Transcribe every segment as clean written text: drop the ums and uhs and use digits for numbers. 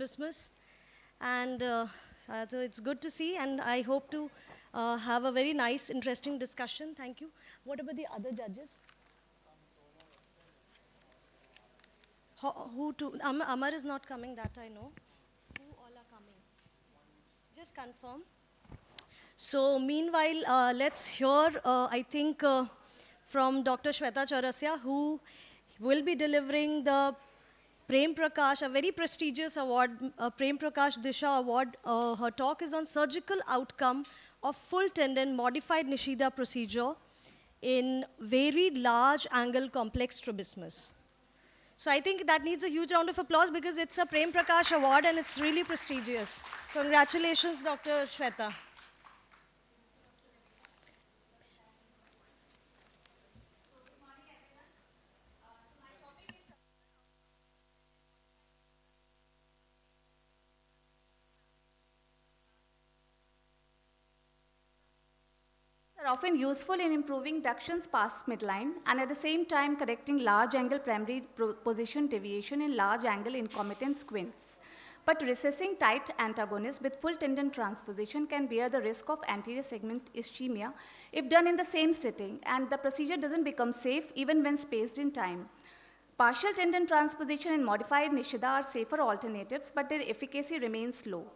Christmas, and so it's good to see, and I hope to have a very nice, interesting discussion. Thank you. What about the other judges? Who to? Amar is not coming, that I know. Who all are coming? Just confirm. So meanwhile, let's hear, I think, from Dr. Shweta Chaurasia, who will be delivering the Prem Prakash, a very prestigious award, Prem Prakash Disha Award. Her talk is on surgical outcome of full tendon modified Nishida procedure in very large angle complex strabismus. So I think that needs a huge round of applause because it's a Prem Prakash Award and it's really prestigious. Congratulations, Dr. Shweta. Are often useful in improving ductions past midline and at the same time correcting large angle primary position deviation in large angle concomitant squints. But recessing tight antagonists with full tendon transposition can bear the risk of anterior segment ischemia if done in the same sitting, and the procedure doesn't become safe even when spaced in time. Partial tendon transposition and modified Nishida are safer alternatives, but their efficacy remains low.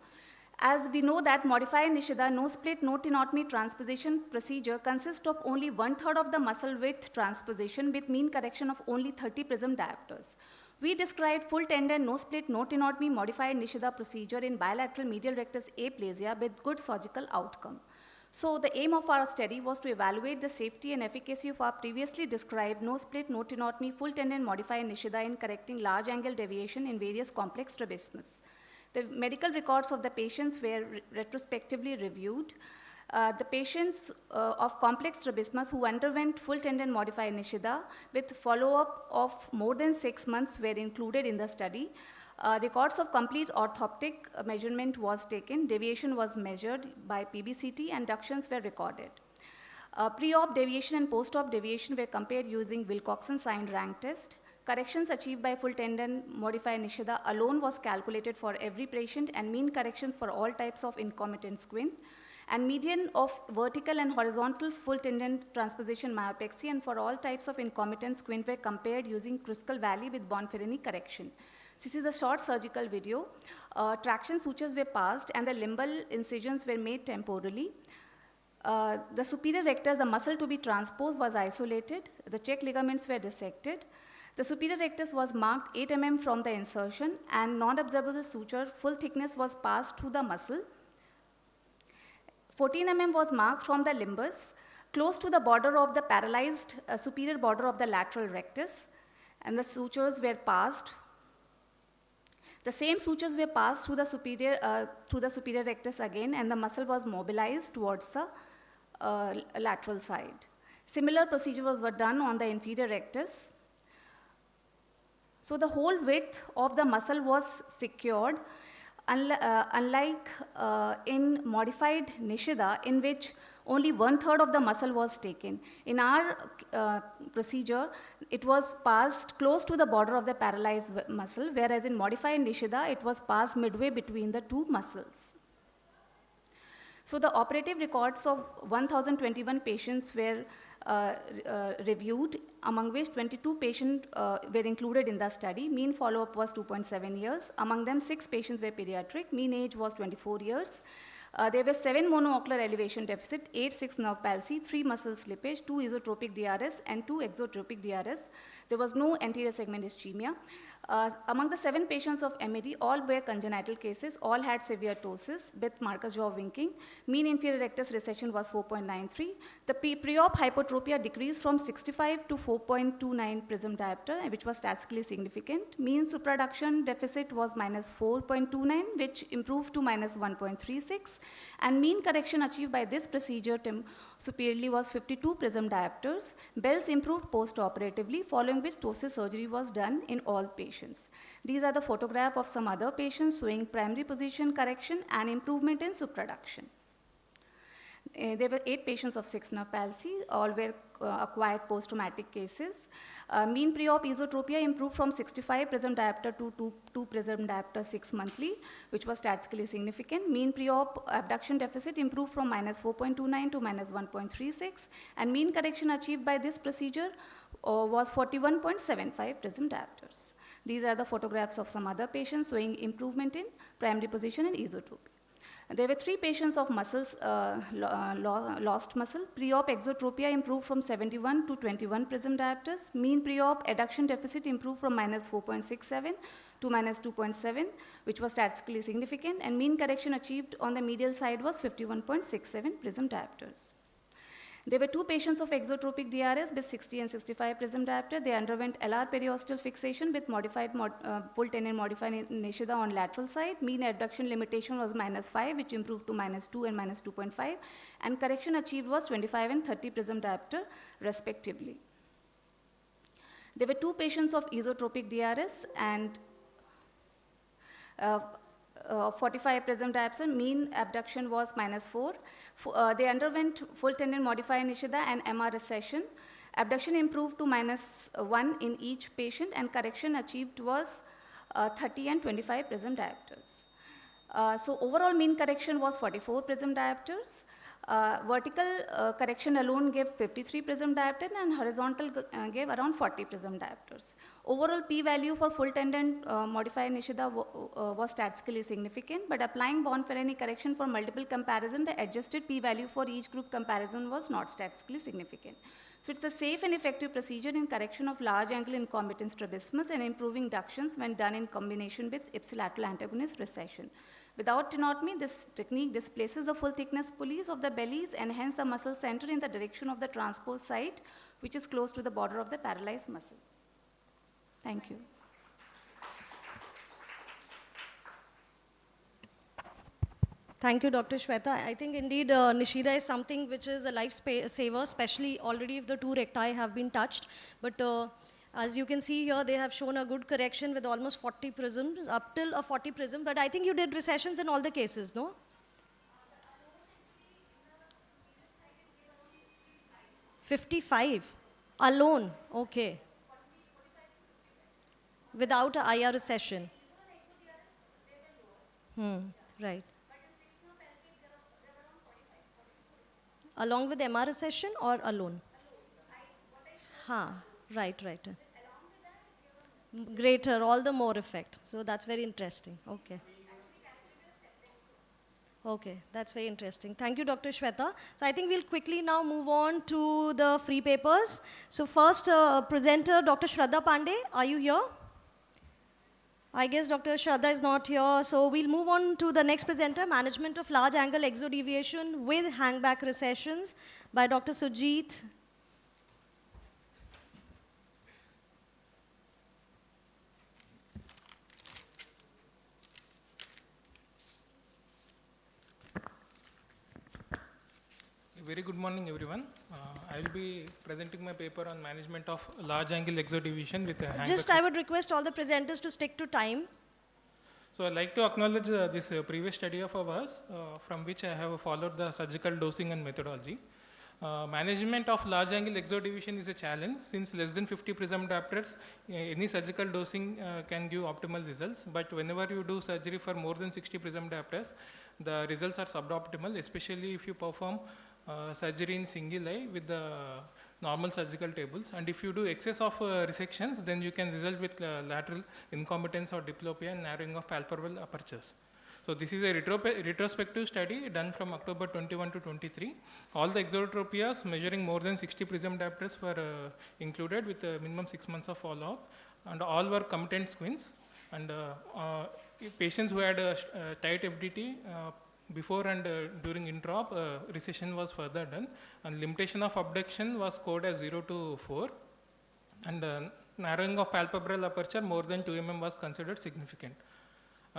As we know that modified Nishida no-split, no-tenotomy transposition procedure consists of only 1/3 of the muscle width transposition with mean correction of only 30 prism diopters. We described full tendon, no-split, no-tenotomy modified Nishida procedure in bilateral medial rectus aplasia with good surgical outcome. So the aim of our study was to evaluate the safety and efficacy of our previously described no-split, no-tenotomy, full tendon modified Nishida in correcting large angle deviation in various complex strabismus. The medical records of the patients were retrospectively reviewed. The patients of complex strabismus who underwent full tendon modified Nishida with follow-up of more than 6 months were included in the study. Records of complete orthoptic measurement was taken, deviation was measured by PBCT, and ductions were recorded. Pre-op deviation and post-op deviation were compared using Wilcoxon sign rank test. Corrections achieved by full tendon modified Nishida alone was calculated for every patient, and mean corrections for all types of concomitant squint. And median of vertical and horizontal full tendon transposition myopexy and for all types of concomitant squint were compared using Kruskal Valley with Bonferini correction. This is a short surgical video. Traction sutures were passed and the limbal incisions were made temporally. The superior rectus, the muscle to be transposed, was isolated. The check ligaments were dissected. The superior rectus was marked 8 mm from the insertion, and non-observable suture full thickness was passed through the muscle. 14 mm was marked from the limbus, close to the border of the paralyzed superior border of the lateral rectus, and the sutures were passed. The same sutures were passed through the superior rectus again, and the muscle was mobilized towards the lateral side. Similar procedures were done on the inferior rectus. So the whole width of the muscle was secured, unlike in modified Nishida, in which only 1/3 of the muscle was taken. In our procedure, it was passed close to the border of the paralyzed muscle, whereas in modified Nishida, it was passed midway between the two muscles. So the operative records of 1,021 patients were reviewed, among which 22 patients were included in the study. Mean follow-up was 2.7 years. Among them, 6 patients were pediatric. Mean age was 24 years. There were 7 monoocular elevation deficit, 8 6 nerve palsy, 3 muscle slippage, 2 isotropic DRS, and 2 exotropic DRS. There was no anterior segment ischemia. Among the 7 patients of MAD, all were congenital cases. All had severe ptosis with Marcus jaw winking. Mean inferior rectus recession was 4.93. The pre-op hypotropia decreased from 65 to 4.29 prism diopter, which was statistically significant. Mean supraduction deficit was -4.29, which improved to -1.36. And mean correction achieved by this procedure superiorly was 52 prism diopters. Bell's improved post-operatively, following which ptosis surgery was done in all patients. These are the photograph of some other patients showing primary position correction and improvement in supraduction. There were 8 patients of 6 nerve palsy. All were acquired post-traumatic cases. Mean pre-op esotropia improved from 65 prism diopter to 2 prism diopter 6 monthly, which was statistically significant. Mean pre-op abduction deficit improved from -4.29 to -1.36, and mean correction achieved by this procedure was 41.75 prism diopters. These are the photographs of some other patients showing improvement in primary position and esotropy. There were 3 patients of muscles, lost muscle. Pre-op exotropia improved from 71 to 21 prism diopters. Mean pre-op adduction deficit improved from -4.67 to -2.7, which was statistically significant, and mean correction achieved on the medial side was 51.67 prism diopters. There were 2 patients of exotropic DRS with 60 and 65 prism diopter. They underwent LR periosteal fixation with modified full tendon modified Nishida on lateral side. Mean abduction limitation was -5, which improved to -2 and -2.5, and correction achieved was 25 and 30 prism diopter respectively. There were 2 patients of esotropic DRS and 45 prism diopter. Mean abduction was -4. They underwent full tendon modified Nishida and MR recession. Abduction improved to -1 in each patient, and correction achieved was 30 and 25 prism diopters. So overall mean correction was 44 prism diopters. Vertical correction alone gave 53 prism diopter, and horizontal gave around 40 prism diopters. Overall p-value for full tendon modified Nishida was statistically significant, but applying Born-Ferroni correction for multiple comparison, the adjusted p-value for each group comparison was not statistically significant. So it's a safe and effective procedure in correction of large angle incompetence strabismus and improving ductions when done in combination with ipsilateral antagonist recession. Without tenotomy, this technique displaces the full thickness pulleys of the bellies and hence the muscle center in the direction of the transpose site, which is close to the border of the paralyzed muscle. Thank you. Thank you, Dr. Shweta. I think indeed Nishida is something which is a lifesaver, especially already if the 2 recti have been touched. But as you can see here, they have shown a good correction with almost 40 prisms, up till a 40 prism. But I think you did recessions in all the cases, no? 55 alone, okay. Without a IR recession. Right. Along with MR recession or alone? Right. Greater, all the more effect. So that's very interesting. Okay. Okay, that's very interesting. Thank you, Dr. Shweta. So I think we'll quickly now move on to the free papers. So first, presenter, Dr. Shraddha Pandey, are you here? I guess Dr. Shraddha is not here. So we'll move on to the next presenter, Management of Large Angle Exodeviation with Hangback Recessions by Dr. Sujit. Very good morning, everyone. I will be presenting my paper on management of large angle exodeviation with a hangback. Just I would request all the presenters to stick to time. So I'd like to acknowledge this previous study of ours, from which I have followed the surgical dosing and methodology. Management of large angle exodeviation is a challenge since less than 50 prism diopters, any surgical dosing can give optimal results. But whenever you do surgery for more than 60 prism diopters, the results are suboptimal, especially if you perform surgery in single eye with the normal surgical tables. And if you do excess of resections, then you can result with lateral incompetence or diplopia and narrowing of palpebral apertures. So this is a retrospective study done from October 21 to 23. All the exotropias measuring more than 60 prism diopters were included with a minimum 6 months of follow-up, and all were competent squints. And patients who had a tight FDT before and during intraop, recession was further done, and limitation of abduction was scored as 0 to 4, and narrowing of palpebral aperture more than 2 mm was considered significant.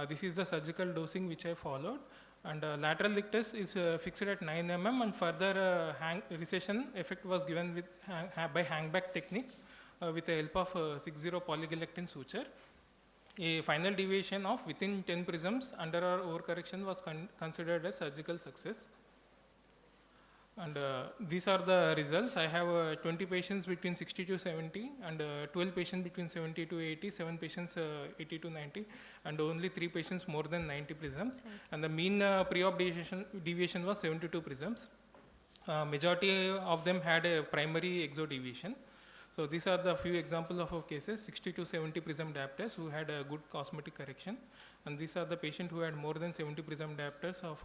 This is the surgical dosing which I followed, and lateral ictus is fixed at 9 mm, and further recession effect was given with by hangback technique with the help of 6-0 polygalactin suture. A final deviation of within 10 prisms under our overcorrection was considered as surgical success. And these are the results. I have 20 patients between 60 to 70, and 12 patients between 70 to 80, 7 patients 80 to 90, and only 3 patients more than 90 prisms. And the mean pre-op deviation was 72 prisms. Majority of them had a primary exodeviation. So these are the few examples of our cases, 60 to 70 prism diopters who had a good cosmetic correction. And these are the patients who had more than 70 prism diopters of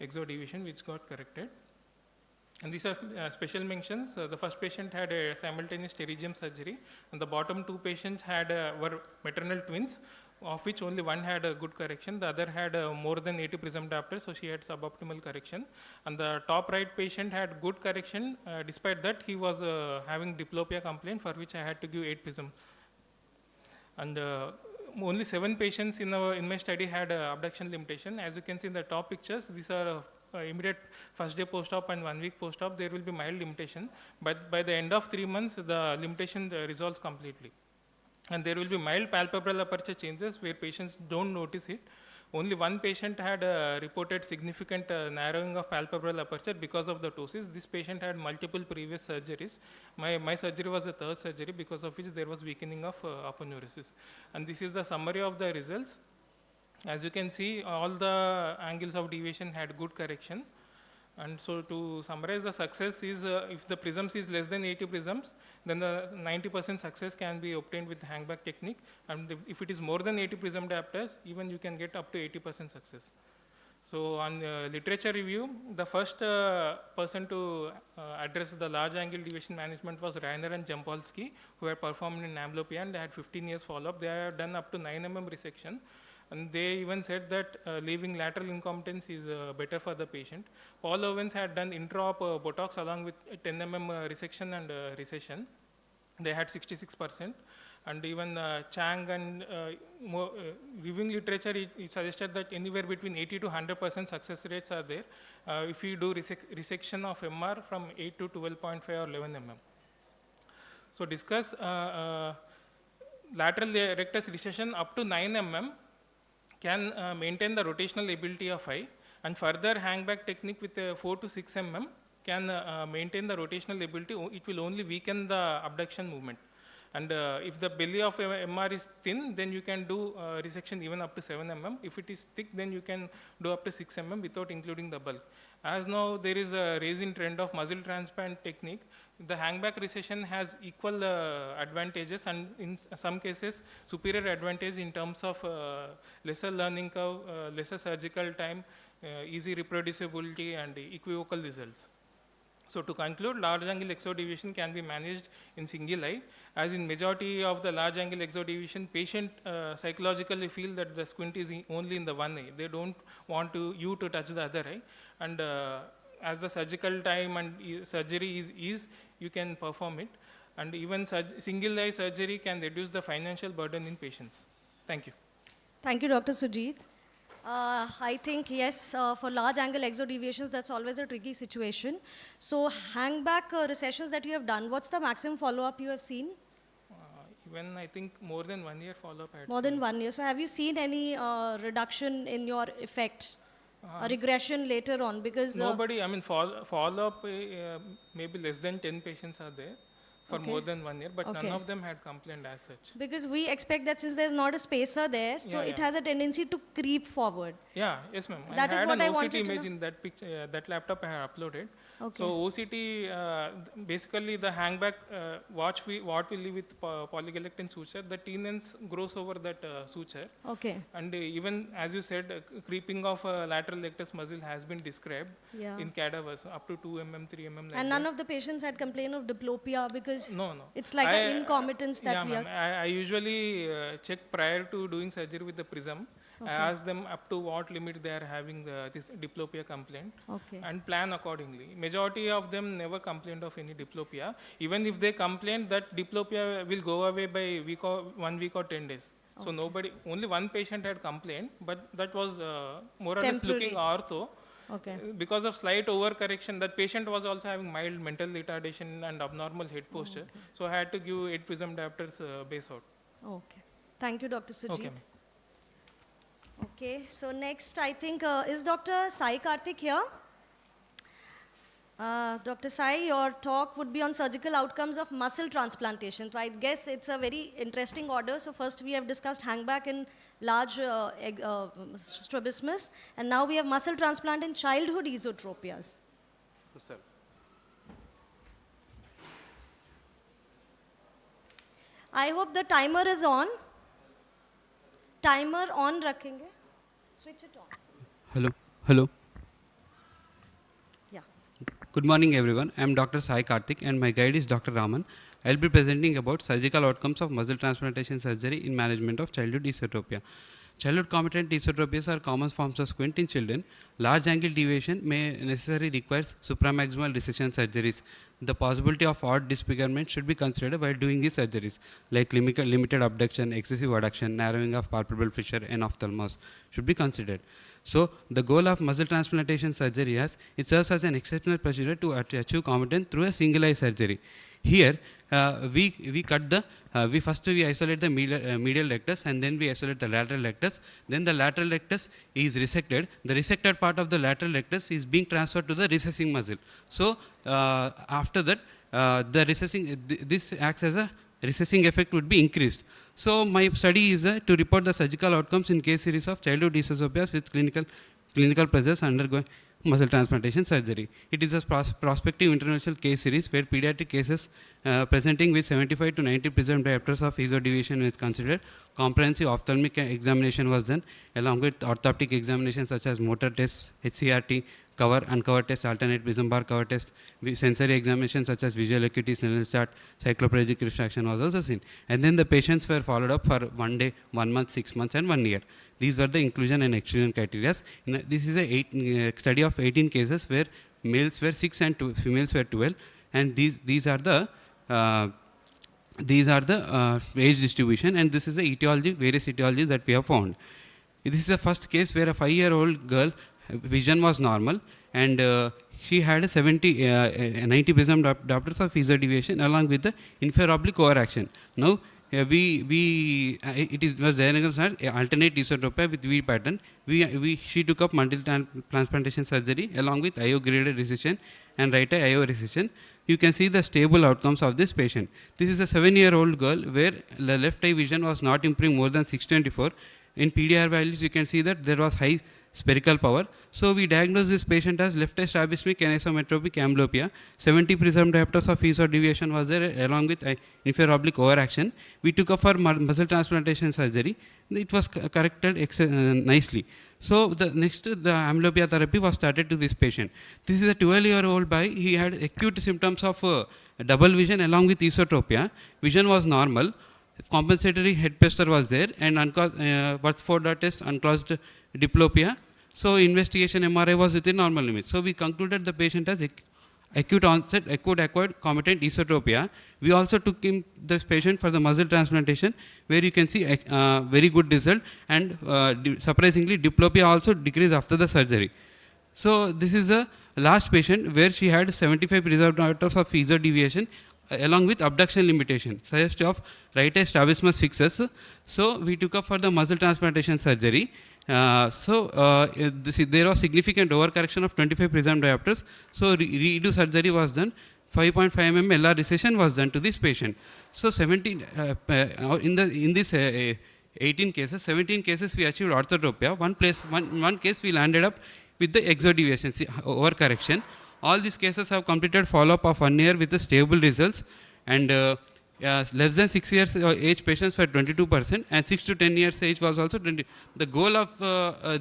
exodeviation which got corrected. And these are special mentions. The first patient had a simultaneous pterygium surgery, and the bottom 2 patients had were maternal twins, of which only one had a good correction. The other had more than 80 prism diopters, so she had suboptimal correction. And the top right patient had good correction. Despite that, he was having diplopia complaint, for which I had to give 8 prism. And only 7 patients in my study had abduction limitation. As you can see in the top pictures, these are immediate first day post-op and 1 week post-op. There will be mild limitation, but by the end of 3 months, the limitation resolves completely. And there will be mild palpebral aperture changes where patients don't notice it. Only one patient had reported significant narrowing of palpebral aperture because of the ptosis. This patient had multiple previous surgeries. My surgery was the 3rd surgery, because of which there was weakening of aponeurosis. And this is the summary of the results. As you can see, all the angles of deviation had good correction. And so to summarize, the success is if the prisms is less than 80 prisms, then the 90% success can be obtained with the hangback technique. And if it is more than 80 prism diopters, even you can get up to 80% success. So on literature review, the first person to address the large angle deviation management was Reiner and Jampolsky, who had performed in amblyopia, and they had 15 years follow-up. They had done up to 9 mm resection. And they even said that leaving lateral incompetence is better for the patient. Paul Owens had done intra-op Botox along with 10 mm resection and recession. They had 66%. And even Chang and reviewing literature, it suggested that anywhere between 80 to 100% success rates are there if you do resection of MR from 8 to 12.5 or 11 mm. So discuss lateral rectus recession up to 9 mm can maintain the rotational ability of eye, and further hangback technique with 4 to 6 mm can maintain the rotational ability. It will only weaken the abduction movement. And if the belly of MR is thin, then you can do resection even up to 7 mm. If it is thick, then you can do up to 6 mm without including the bulk. As now there is a rising trend of muzzle transplant technique, the hangback recession has equal advantages, and in some cases superior advantage in terms of lesser learning curve, lesser surgical time, easy reproducibility, and equivocal results. So to conclude, large angle exodeviation can be managed in single eye. As in majority of the large angle exodeviation, patient psychologically feel that the squint is only in the one eye. They don't want you to touch the other eye. And as the surgical time and surgery is easy, you can perform it. And even single eye surgery can reduce the financial burden in patients. Thank you. Thank you, Dr. Sujit. I think, yes, for large angle exodeviations, that's always a tricky situation. So hangback recessions that you have done, what's the maximum follow-up you have seen? Even I think more than 1 year follow-up. More than 1 year. So have you seen any reduction in your effect, a regression later on? Because nobody, I mean, follow-up, maybe less than 10 patients are there for more than 1 year, but none of them had complained as such. Because we expect that since there's not a spacer there, so it has a tendency to creep forward. Yeah, yes ma'am. That I is had what an I wanted OCT to image know. in that picture, that laptop I have uploaded. Okay. So OCT, basically the hangback, what we leave with polygalactin suture, the T-lens grows over that suture. Okay. And even as you said, creeping of lateral rectus muscle has been described in cadavers up to 2 mm, 3 mm. Like And none of the patients had complained of diplopia because no. it's like an incompetence that we are. I usually check prior to doing surgery with the prism. I ask them up to what limit they are having this diplopia complaint and plan accordingly. Majority of them never complained of any diplopia. Even if they complain, that diplopia will go away by 1 week or 10 days. So nobody, only one patient had complained, but that was more or less looking ortho. Because of slight overcorrection, that patient was also having mild mental retardation and abnormal head posture. So I had to give 8 prism diopters base out. Okay. Thank you, Dr. Sujit. Okay. Okay, so next I think, is Dr. Sai Karthik here? Dr. Sai, your talk would be on surgical outcomes of muscle transplantation. So I guess it's a very interesting order. So first we have discussed hangback in large strabismus, and now we have muscle transplant in childhood esotropias. Yes, sir. I hope the timer is on. Timer on rakhenge. Switch it on. Hello. Hello. Yeah. Good morning, everyone. I am Dr. Sai Karthik, and my guide is Dr. Raman. I will be presenting about surgical outcomes of muscle transplantation surgery in management of childhood esotropia. Childhood competent esotropias are common forms of squint in children. Large angle deviation may necessarily require supramaximal recession surgeries. The possibility of odd disfigurement should be considered while doing these surgeries, like limited abduction, excessive adduction, narrowing of palpebral fissure, and ophthalmos should be considered. So, the goal of muscle transplantation surgery is it serves as an exceptional procedure to achieve competence through a single eye surgery. Here, we cut the we isolate the medial rectus, and then we isolate the lateral rectus. Then the lateral rectus is resected. The resected part of the lateral rectus is being transferred to the recessing muscle. So after that, the recessing this acts as a recessing effect would be increased. So my study is to report the surgical outcomes in case series of childhood esotropias with clinical pressures undergoing muscle transplantation surgery. It is a prospective interventional case series where pediatric cases presenting with 75 to 90 preserved diopters of esodiviation is considered. Comprehensive ophthalmic examination was done along with orthoptic examinations such as motor tests, HCRT, cover, uncover test, alternate prism bar cover test, sensory examinations such as visual acuity, Snellen chart, cycloplegic refraction was also seen. And then the patients were followed up for 1 day, 1 month, 6 months, and 1 year. These were the inclusion and exclusion criteria. This is a study of 18 cases where males were 6 and females were 12, and these are the age distribution, and this is the etiology, various etiologies that we have found. This is the first case where a 5-year-old girl vision was normal, and she had a 90 prism diopters of esodiviation along with the inferior oblique overaction. Now it was diagnosed as alternate esotropia with V pattern. She took up multiple transplantation surgery along with IO graded recession and right eye IO recession. You can see the stable outcomes of this patient. This is a 7-year-old girl where the left eye vision was not improving more than 624. In PDR values, you can see that there was high spherical power. So we diagnosed this patient as left eye strabismic anisometropic amblyopia. 70 prism diopters of esodiviation was there along with inferior oblique overaction. We took up for muscle transplantation surgery. It was corrected nicely. So the amblyopia therapy was started to this patient. This is a 12-year-old boy. He had acute symptoms of double vision along with esotropia. Vision was normal. Compensatory head pester was there, and Wurzford test unclosed diplopia. So investigation MRI was within normal limits. So we concluded the patient has acute onset, acquired comitant esotropia. We also took this patient for the muscle transplantation, where you can see very good result, and surprisingly diplopia also decreased after the surgery. So this is a last patient where she had 75 preserved diopters of esodiviation along with abduction limitation, suggestive of right eye strabismus fixus. So we took up for the muscle transplantation surgery. There was significant overcorrection of 25 prism diopters. So redo surgery was done. 5.5 mm LR recession was done to this patient. So 17 in this 18 cases, 17 cases we achieved orthotropia. One case we landed up with the exodeviation, overcorrection. All these cases have completed follow-up of 1 year with the stable results, and less than 6 years age patients were 22%, and 6 to 10 years age was also 20. The goal of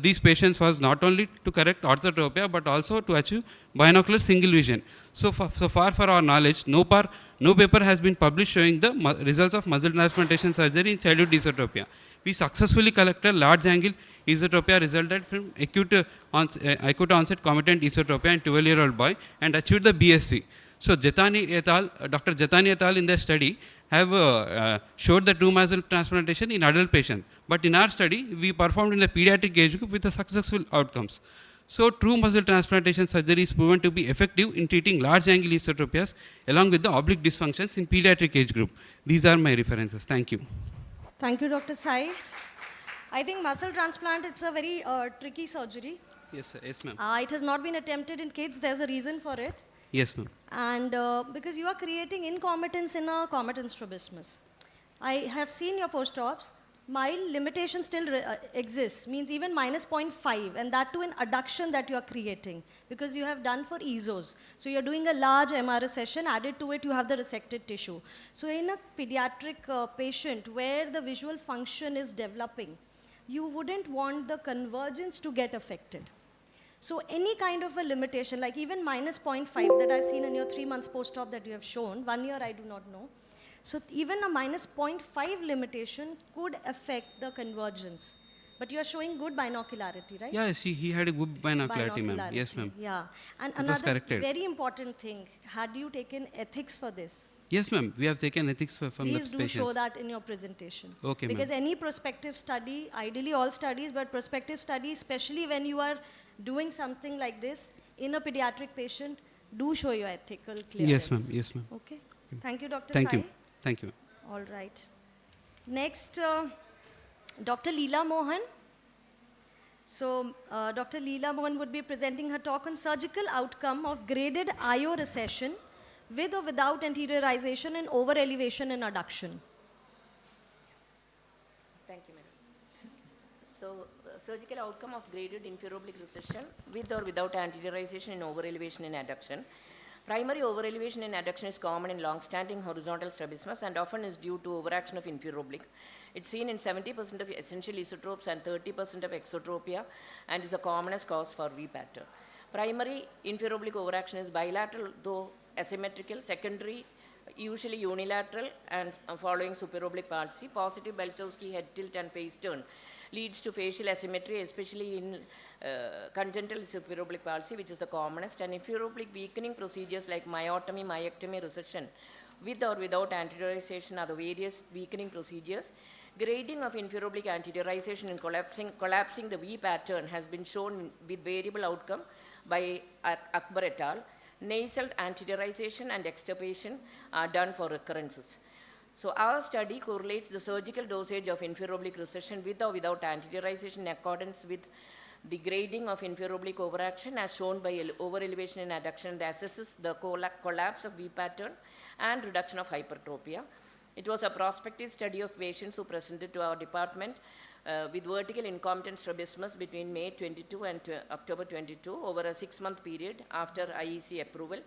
these patients was not only to correct orthotropia but also to achieve binocular single vision. So far for our knowledge, no paper has been published showing the results of muscle transplantation surgery in childhood esotropia. We successfully collected large angle esotropia resulted from acute onset comitant esotropia in 12-year-old boy and achieved the BSc. So Dr. Jatani et al. In their study have showed the true muscle transplantation in adult patients. But in our study, we performed in the pediatric age group with the successful outcomes. So true muscle transplantation surgery is proven to be effective in treating large angle esotropias along with the oblique dysfunctions in pediatric age group. These are my references. Thank you. Thank you, Dr. Sai. I think muscle transplant, it's a very tricky surgery. Yes, sir. Yes, ma'am. It has not been attempted in kids. There's a reason for it. Yes, ma'am. And because you are creating incompetence in a comitance strabismus. I have seen your post-ops. Mild limitation still exists, means even minus 0.5, and that too in adduction that you are creating, because you have done for ESOs. So you're doing a large MRS session, added to it you have the resected tissue. So in a pediatric patient where the visual function is developing, you wouldn't want the convergence to get affected. So any kind of a limitation, like even minus 0.5 that I've seen in your 3 months post-op that you have shown, 1 year I do not know. So even a minus 0.5 limitation could affect the convergence. But you are showing good binocularity, right? Yeah, he had a good binocularity, ma'am. Yes, ma'am. Yeah. And It was another corrected. very important thing, had you taken ethics for this? Yes, ma'am. We have taken ethics from the Please do patients. show that in your presentation. Okay, ma'am. Because any prospective study, ideally all studies, but prospective studies, especially when you are doing something like this in a pediatric patient, do show your ethical clearance. Yes, ma'am. Yes, ma'am. Okay. Thank you, Dr. Thank Sai. you. Thank you. All right. Next, Dr. Leela Mohan. So, Dr. Leela Mohan would be presenting her talk on surgical outcome of graded IO recession with or without anteriorization and over elevation and adduction. Thank you, madam. So, surgical outcome of graded infero-oblique recession with or without anteriorization in over elevation and adduction. Primary over elevation and adduction is common in long-standing horizontal strabismus and often is due to overaction of infero-oblique. It's seen in 70% of essential esotropes and 30% of exotropia and is the commonest cause for V pattern. Primary infero-oblique overaction is bilateral, though asymmetrical. Secondary, usually unilateral and following superoblique palsy. Positive Balchowski head tilt and face turn leads to facial asymmetry, especially in congenital superoblique palsy, which is the commonest. And infero-oblique weakening procedures like myotomy, myectomy, recession, with or without anteriorization are the various weakening procedures. Grading of infero-oblique anteriorization and collapsing the V pattern has been shown with variable outcome by Akbar et al. Nasal anteriorization and extirpation are done for recurrences. So our study correlates the surgical dosage of infero-oblique recession with or without anteriorization in accordance with the grading of infero-oblique overaction as shown by over elevation and adduction that assesses the collapse of V pattern and reduction of hypertropia. It was a prospective study of patients who presented to our department with vertical incompetence strabismus between May 22 and October 22 over a 6-month period after IEC approval.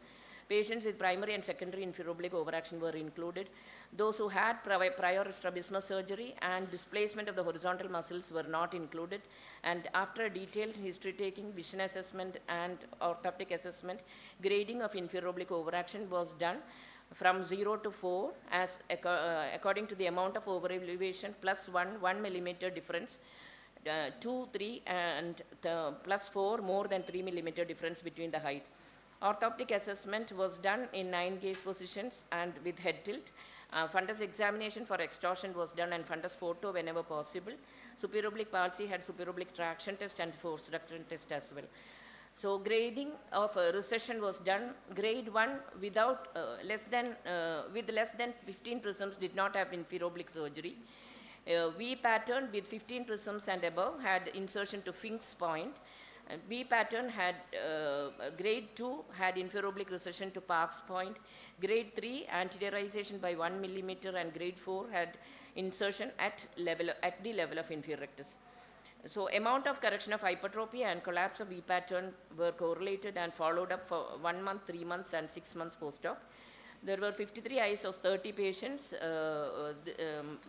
Patients with primary and secondary infero-oblique overaction were included. Those who had prior strabismus surgery and displacement of the horizontal muscles were not included. And after a detailed history taking, vision assessment and orthoptic assessment, grading of infero-oblique overaction was done from 0 to 4 as according to the amount of over elevation plus 1 millimeter difference, 2, 3 and plus 4 more than 3 millimeter difference between the height. Orthoptic assessment was done in 9 gaze positions and with head tilt. Fundus examination for extortion was done and fundus photo whenever possible. Superoblique palsy had superoblique traction test and force reduction test as well. So grading of recession was done. Grade 1 without with less than 15 prisms did not have infero-oblique surgery. V pattern with 15 prisms and above had insertion to Fink's point. B pattern had grade 2 had infero-oblique recession to Park's point. Grade 3 anteriorization by 1 millimeter and grade 4 had insertion at the level of inferior rectus. So amount of correction of hypertrophy and collapse of V pattern were correlated and followed up for 1 month, 3 months and 6 months post-op. There were 53 eyes of 30 patients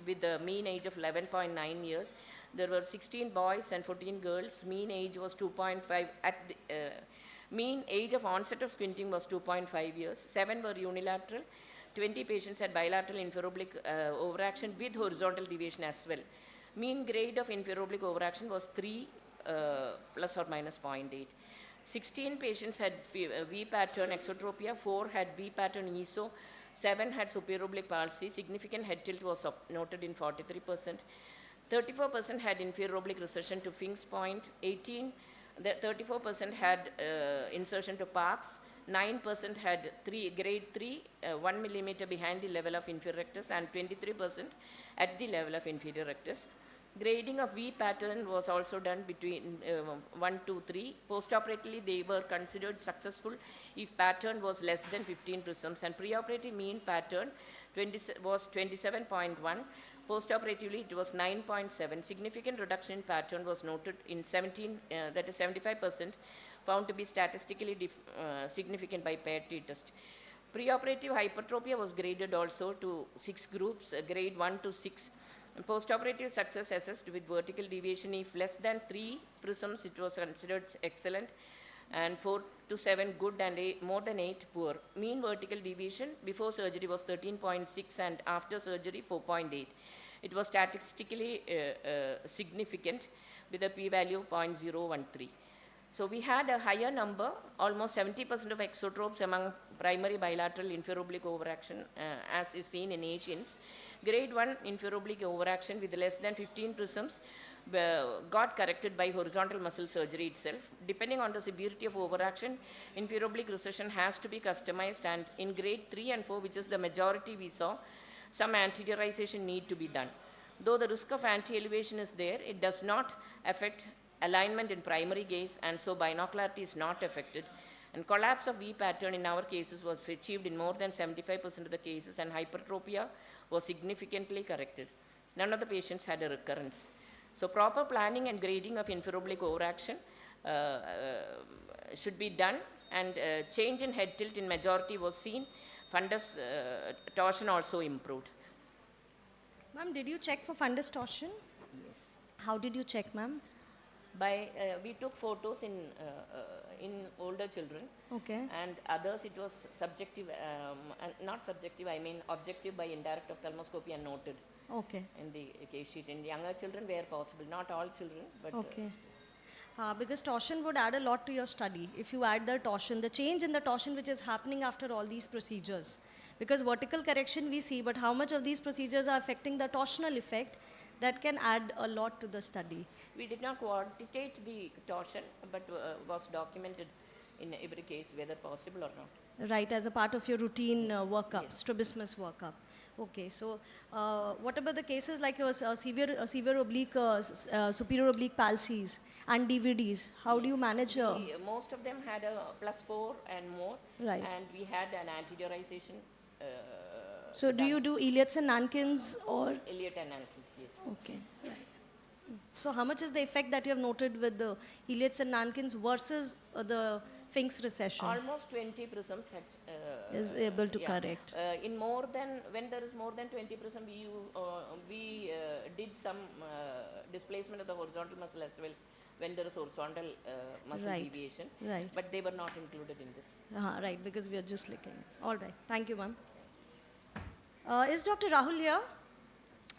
with a mean age of 11.9 years. There were 16 boys and 14 girls. Mean age was 2.5. Mean age of onset of squinting was 2.5 years. 7 were unilateral. 20 patients had bilateral infero-oblique overaction with horizontal deviation as well. Mean grade of infero-oblique overaction was 3 plus or minus 0.8. 16 patients had V pattern exotropia, 4 had V pattern ESO, 7 had superoblique palsy. Significant head tilt was noted in 43%. 34% had inferior-oblique recession to Fink's point. 34% had insertion to Park's. 9% had grade 3, 1 millimeter behind the level of inferior rectus, and 23% at the level of inferior rectus. Grading of V pattern was also done between 1 to 3. Postoperatively, they were considered successful if pattern was less than 15 prisms, and preoperative mean pattern was 27.1. Postoperatively, it was 9.7. Significant reduction in pattern was noted in 17, that is 75%, found to be statistically significant by paired-T test. Preoperative hypertropia was graded also to 6 groups, grade 1 to 6. And postoperative success assessed with vertical deviation. If less than 3 prisms, it was considered excellent, and 4 to 7 good, and more than 8 poor. Mean vertical deviation before surgery was 13.6 and after surgery 4.8. It was statistically significant with a p-value of 0.013. So we had a higher number, almost 70% of exotropes among primary bilateral infraoblique overaction, as is seen in Asians. Grade 1 infraoblique overaction with less than 15 prisms got corrected by horizontal muscle surgery itself. Depending on the severity of overaction, infraoblique recession has to be customized, and in grade 3 and 4, which is the majority we saw, some anteriorization need to be done. Though the risk of anti-elevation is there, it does not affect alignment in primary gaze, and so binocularity is not affected. And collapse of V pattern in our cases was achieved in more than 75% of the cases, and hypertropia was significantly corrected. None of the patients had a recurrence. So proper planning and grading of infraoblique overaction should be done, and change in head tilt in majority was seen. Fundus torsion also improved. Ma'am, did you check for fundus torsion? Yes. How did you check, ma'am? By we took photos in older children. Okay. And others it was subjective, and not subjective, I mean objective by indirect ophthalmoscopy and noted Okay. in the case sheet. In younger children where possible, not all children, but Okay. Because torsion would add a lot to your study. If you add the torsion, the change in the torsion which is happening after all these procedures. Because vertical correction we see, but how much of these procedures are affecting the torsional effect, that can add a lot to the study. we did not quantitate the torsion, but was documented in every case whether possible or not. Right, as a part of your routine workup, Yes. strabismus workup. Okay, so what about the cases like your severe oblique, superior oblique palsies and DVDs? How do you manage? Most of them had a +4 and more, Right. and we had an anteriorization. So do you do Elliott's and Nankins or? Elliott and Nankins, yes. Okay, right. So how much is the effect that you have noted with the Elliott's and Nankins versus the Fink's recession? Almost 20 prisms had, Is able to yeah. correct. In more than, when there is more than 20 prism, we did some displacement of the horizontal muscle as well when there is horizontal muscle Right. deviation, Right. but they were not included in this. Right, because we are just looking. All right, thank you, ma'am. Is Dr. Rahul here?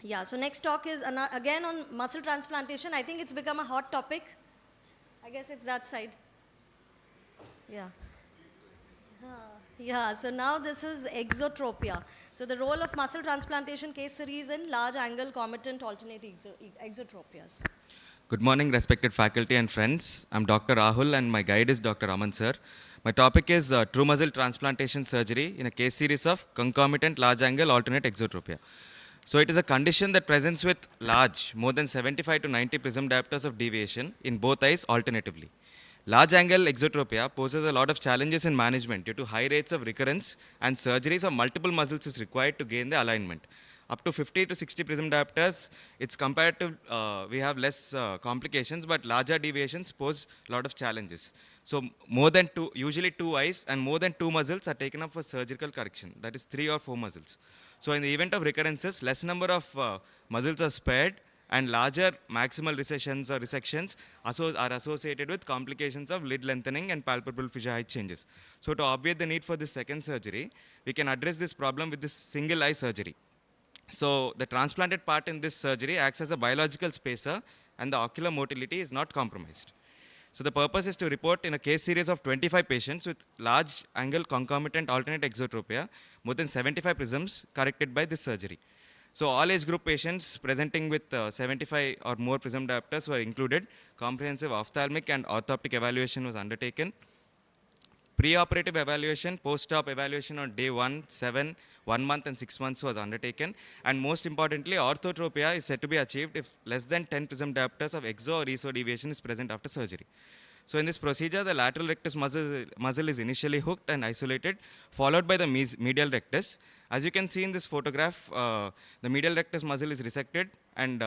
Yeah, so next talk is again on muscle transplantation. I think it's become a hot topic. I guess it's that side. Yeah. Yeah, so now this is exotropia. So the role of muscle transplantation case series in large angle comitant alternate exotropias. Good morning, respected faculty and friends. I'm Dr. Rahul and my guide is Dr. Aman sir. My topic is true muscle transplantation surgery in a case series of concomitant large angle alternate exotropia. So it is a condition that presents with large, more than 75 to 90 prism diopters of deviation in both eyes alternatively. Large angle exotropia poses a lot of challenges in management due to high rates of recurrence, and surgeries of multiple muscles is required to gain the alignment. Up to 50 to 60 prism diopters, it's comparative, we have less complications, but larger deviations pose a lot of challenges. So more than two, usually 2 eyes and more than 2 muscles are taken up for surgical correction, that is 3 or 4 muscles. So in the event of recurrences, less number of muscles are spared, and larger maximal recessions or resections are associated with complications of lid lengthening and palpebral fissure height changes. So to obviate the need for this second surgery, we can address this problem with this single eye surgery. So the transplanted part in this surgery acts as a biological spacer, and the ocular motility is not compromised. So the purpose is to report in a case series of 25 patients with large angle concomitant alternate exotropia, more than 75 prisms corrected by this surgery. So all age group patients presenting with 75 or more prism diopters were included. Comprehensive ophthalmic and orthoptic evaluation was undertaken. Pre-operative evaluation, post-op evaluation on day 1, 7 1 month and 6 months was undertaken. And most importantly, orthotropia is said to be achieved if less than 10 prism diopters of exo or eso deviation is present after surgery. So in this procedure, the lateral rectus muscle is initially hooked and isolated, followed by the medial rectus. As you can see in this photograph, the medial rectus muscle is resected, and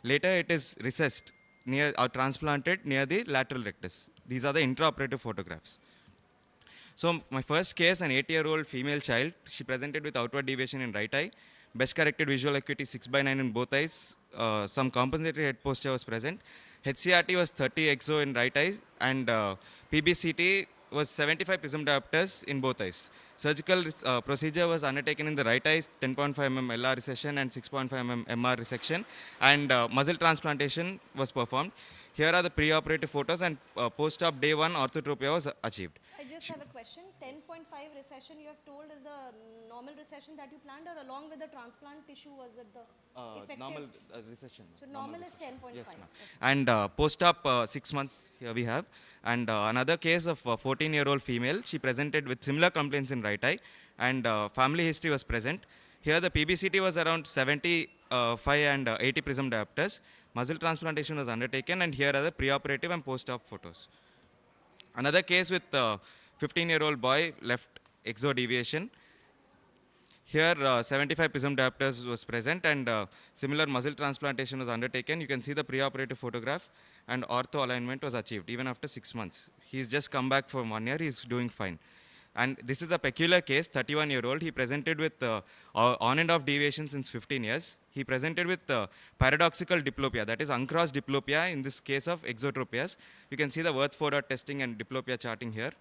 later it is recessed near or transplanted near the lateral rectus. These are the intraoperative photographs. So my first case, an 8-year-old female child, she presented with outward deviation in right eye, best corrected visual acuity 6/9 in both eyes, some compensatory head posture was present. HCRT was 30 exo in right eye, and PBCT was 75 prism diopters in both eyes. Surgical procedure was undertaken in the right eye, 10.5 mm LR recession and 6.5 mm MR resection, and muzzle transplantation was performed. Here are the preoperative photos, and post-op day 1 orthotropia was achieved. I just have a question. 10.5 recession you have told is the normal recession that you planned, or along with the transplant tissue was it the effective? Normal recession. So normal is 10.5. Yes, ma'am. And post-op 6 months here we have. And another case of a 14-year-old female. She presented with similar complaints in right eye, and family history was present. Here the PBCT was around 75 and 80 prism diopters. Muzzle transplantation was undertaken, and here are the preoperative and post-op photos. Another case with 15-year-old boy, left exo deviation. Here 75 prism diopters was present, and similar muzzle transplantation was undertaken. You can see the preoperative photograph, and ortho alignment was achieved even after 6 months. He's just come back for 1 year, he's doing fine. And this is a peculiar case, 31-year-old. He presented with on and off deviation since 15 years. He presented with paradoxical diplopia, that is uncrossed diplopia in this case of exotropias. You can see the Worth 4 testing and diplopia charting here.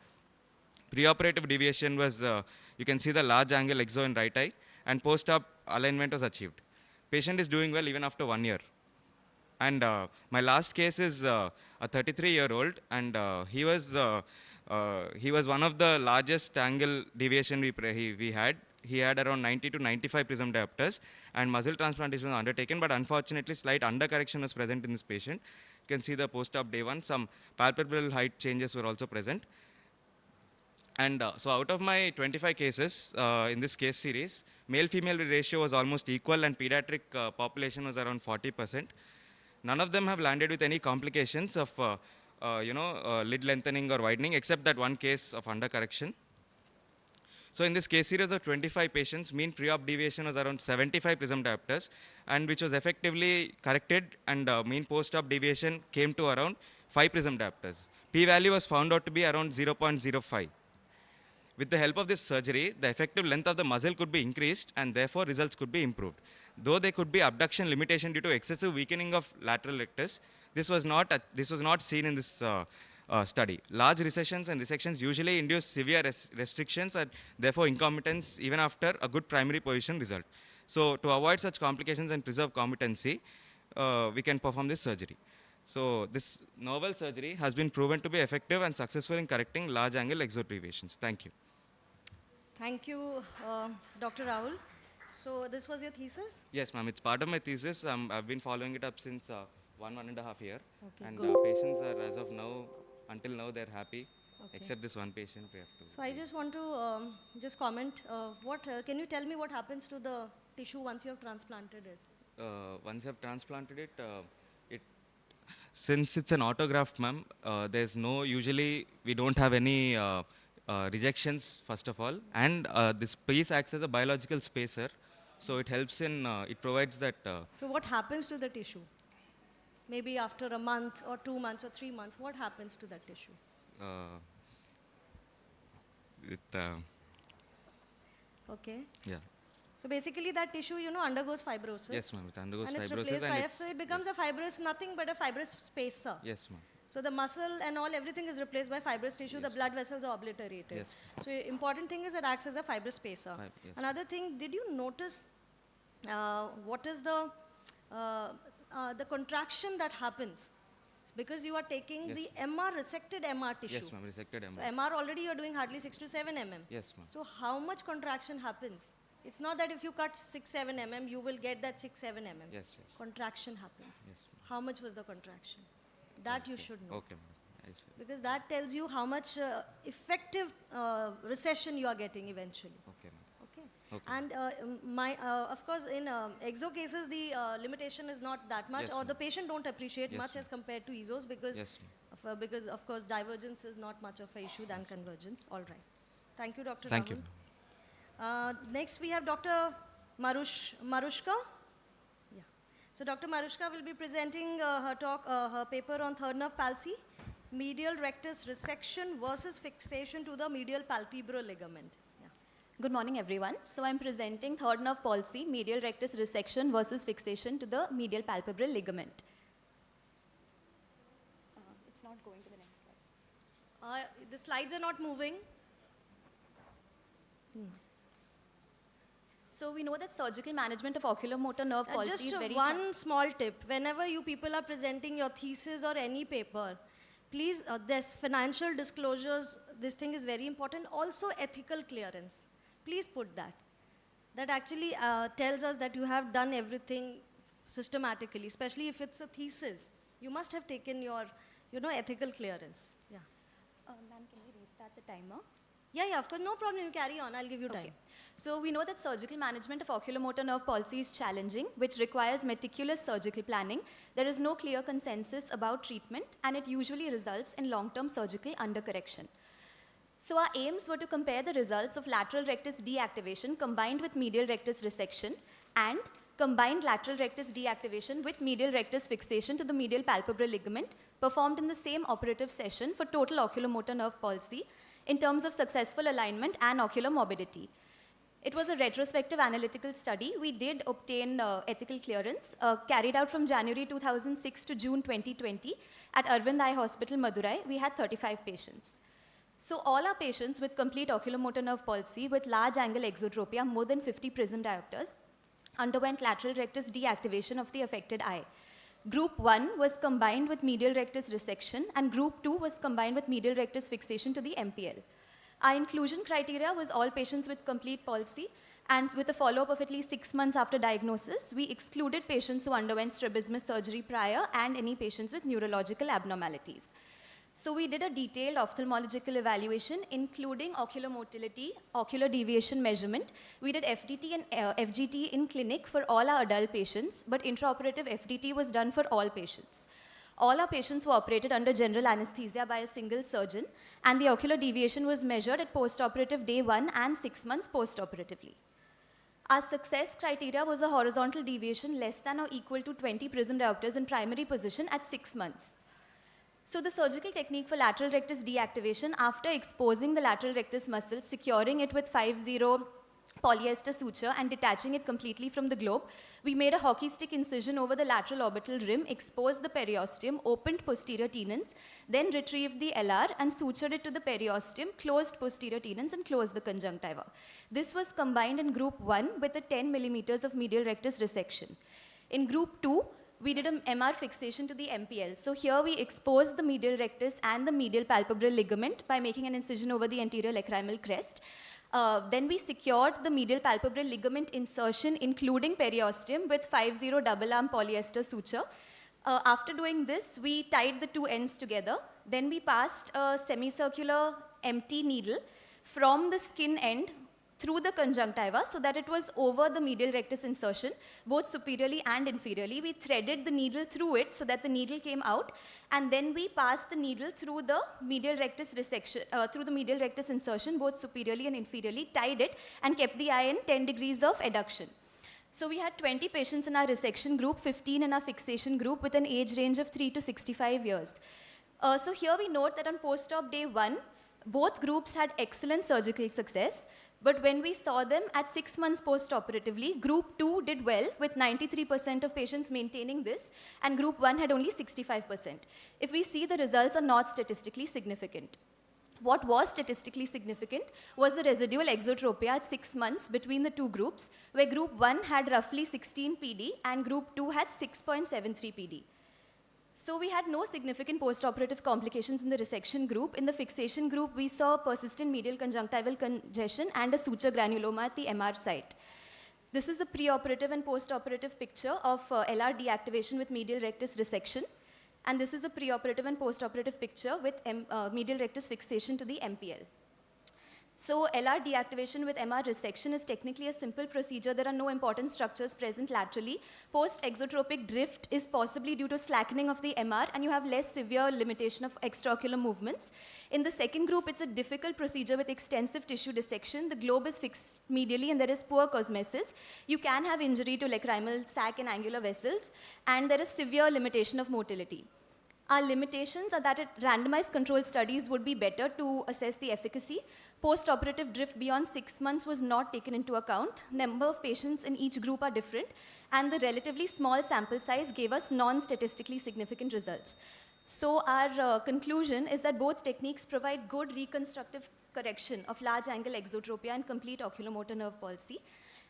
Preoperative deviation was, you can see the large angle exo in right eye, and post-op alignment was achieved. Patient is doing well even after 1 year. And my last case is a 33-year-old, and he was one of the largest angle deviation we had. He had around 90 to 95 prism diopters, and muzzle transplantation was undertaken, but unfortunately slight undercorrection was present in this patient. You can see the post-op day 1, some palpebral height changes were also present. And so out of my 25 cases in this case series, male-female ratio was almost equal, and pediatric population was around 40%. None of them have landed with any complications of lid lengthening or widening, except that one case of undercorrection. So in this case series of 25 patients, mean pre-op deviation was around 75 prism diopters, and which was effectively corrected, and mean post-op deviation came to around 5 prism diopters. P-value was found out to be around 0.05. With the help of this surgery, the effective length of the muzzle could be increased, and therefore results could be improved. Though there could be abduction limitation due to excessive weakening of lateral rectus, this was not seen in this study. Large recessions and resections usually induce severe restrictions and therefore incompetence even after a good primary position result. So to avoid such complications and preserve competency, we can perform this surgery. So this novel surgery has been proven to be effective and successful in correcting large angle exo deviations. Thank you. Thank you, Dr. Rahul. So this was your thesis? Yes, ma'am. It's part of my thesis. I've been following it up since 1.5 years. Okay, And good. patients are, as of now, until now, they're happy. Okay. Except this one patient we have to. So I just want to just comment. Can you tell me what happens to the tissue once you have transplanted it? Once you have transplanted it, since it's an autograft, ma'am, there's no, usually we don't have any rejections, first of all. And this piece acts as a biological spacer. So it helps in, it provides that. So what happens to the tissue? Maybe after a month or 2 months or 3 months, what happens to that tissue? Okay. Yeah. So basically that tissue, undergoes fibrosis. Yes, ma'am. It undergoes and it's fibrosis. replaced by so it becomes a fibrous, nothing but a fibrous spacer. Yes, ma'am. So the muscle and all, everything is replaced by fibrous tissue. Yes, the blood vessels are obliterated. Yes. So important thing is it acts as a fibrous spacer. Yes. Another thing, did you notice what is the contraction that happens? It's because you are taking the MR, resected MR tissue. Yes, ma'am. Resected MR. So MR already you are doing hardly 6 to 7 mm. Yes, ma'am. So how much contraction happens? It's not that if you cut 6, 7 mm, you will get that 6, 7 mm. Yes, yes. Contraction happens. Yes, ma'am. How much was the contraction? That you should know. Okay, ma'am. Because that tells you how much effective recession you are getting eventually. Okay, ma'am. Okay. Okay. And of course, in exo cases, the limitation is not that much, Yes, or the ma'am. patient don't appreciate Yes, much ma'am. as compared to ESOs Yes, because of course divergence is not much of an issue than convergence. All right. Thank you, Dr. Thank you, Rahul. ma'am. Next, we have Dr. Marushka. Yeah. So Dr. Marushka will be presenting her talk, her paper on third nerve palsy, medial rectus resection versus fixation to the medial palpebral ligament. Yeah. Good morning, everyone. So I'm presenting third nerve palsy, medial rectus resection versus fixation to the medial palpebral ligament. It's not going to the next slide. The slides are not moving. So we know that surgical management of oculomotor nerve palsy Just is very one small tip. Whenever you people are presenting your thesis or any paper, please, there's financial disclosures. This thing is very important. Also, ethical clearance. Please put that. That actually tells us that you have done everything systematically, especially if it's a thesis. You must have taken your, ethical clearance. Yeah. Ma'am, can we restart the timer? Yeah, of course. No problem. You carry on. I'll give you time. Okay. So we know that surgical management of oculomotor nerve palsy is challenging, which requires meticulous surgical planning. There is no clear consensus about treatment, and it usually results in long-term surgical undercorrection. So our aims were to compare the results of lateral rectus deactivation combined with medial rectus resection and combined lateral rectus deactivation with medial rectus fixation to the medial palpebral ligament performed in the same operative session for total oculomotor nerve palsy in terms of successful alignment and ocular morbidity. It was a retrospective analytical study. We did obtain ethical clearance carried out from January 2006 to June 2020 at Arvind Eye Hospital, Madurai. We had 35 patients. So all our patients with complete oculomotor nerve palsy with large angle exotropia, more than 50 prism diopters, underwent lateral rectus deactivation of the affected eye. Group 1 was combined with medial rectus resection, and Group 2 was combined with medial rectus fixation to the MPL. Our inclusion criteria was all patients with complete palsy, and with a follow-up of at least 6 months after diagnosis, we excluded patients who underwent strabismus surgery prior and any patients with neurological abnormalities. So we did a detailed ophthalmological evaluation, including ocular motility, ocular deviation measurement. We did FDT and FGT in clinic for all our adult patients, but intraoperative FDT was done for all patients. All our patients were operated under general anesthesia by a single surgeon, and the ocular deviation was measured at postoperative day 1 and 6 months postoperatively. Our success criteria was a horizontal deviation less than or equal to 20 prism diopters in primary position at 6 months. So the surgical technique for lateral rectus deactivation, after exposing the lateral rectus muscle, securing it with 5-0 polyester suture and detaching it completely from the globe, we made a hockey stick incision over the lateral orbital rim, exposed the periosteum, opened posterior tenons, then retrieved the LR and sutured it to the periosteum, closed posterior tenons and closed the conjunctiva. This was combined in Group 1 with a 10 millimeters of medial rectus resection. In Group 2, we did an MR fixation to the MPL. So here we exposed the medial rectus and the medial palpebral ligament by making an incision over the anterior lacrimal crest. Then we secured the medial palpebral ligament insertion, including periosteum, with 5-0 double arm polyester suture. After doing this, we tied the two ends together. Then we passed a semicircular empty needle from the skin end through the conjunctiva so that it was over the medial rectus insertion, both superiorly and inferiorly. We threaded the needle through it so that the needle came out, and then we passed the needle through the medial rectus resection, through the medial rectus insertion, both superiorly and inferiorly, tied it, and kept the eye in 10 degrees of adduction. So we had 20 patients in our resection group, 15 in our fixation group, with an age range of 3 to 65 years. So here we note that on post-op day 1, both groups had excellent surgical success. But when we saw them at 6 months post-operatively, Group 2 did well with 93% of patients maintaining this, and Group 1 had only 65%. If we see, the results are not statistically significant. What was statistically significant was the residual exotropia at 6 months between the two groups, where Group 1 had roughly 16 PD and Group 2 had 6.73 PD. So we had no significant postoperative complications in the resection group. In the fixation group, we saw persistent medial conjunctival congestion and a suture granuloma at the MR site. This is the preoperative and postoperative picture of LR deactivation with medial rectus resection. And this is the preoperative and postoperative picture with medial rectus fixation to the MPL. So LR deactivation with MR resection is technically a simple procedure. There are no important structures present laterally. Post-exotropic drift is possibly due to slackening of the MR, and you have less severe limitation of extraocular movements. In the second group, it's a difficult procedure with extensive tissue dissection. The globe is fixed medially and there is poor cosmesis. You can have injury to lacrimal sac and angular vessels, and there is severe limitation of motility. Our limitations are that randomized controlled studies would be better to assess the efficacy. Post-operative drift beyond 6 months was not taken into account. Number of patients in each group are different, and the relatively small sample size gave us non-statistically significant results. So our conclusion is that both techniques provide good reconstructive correction of large angle exotropia and complete oculomotor nerve palsy.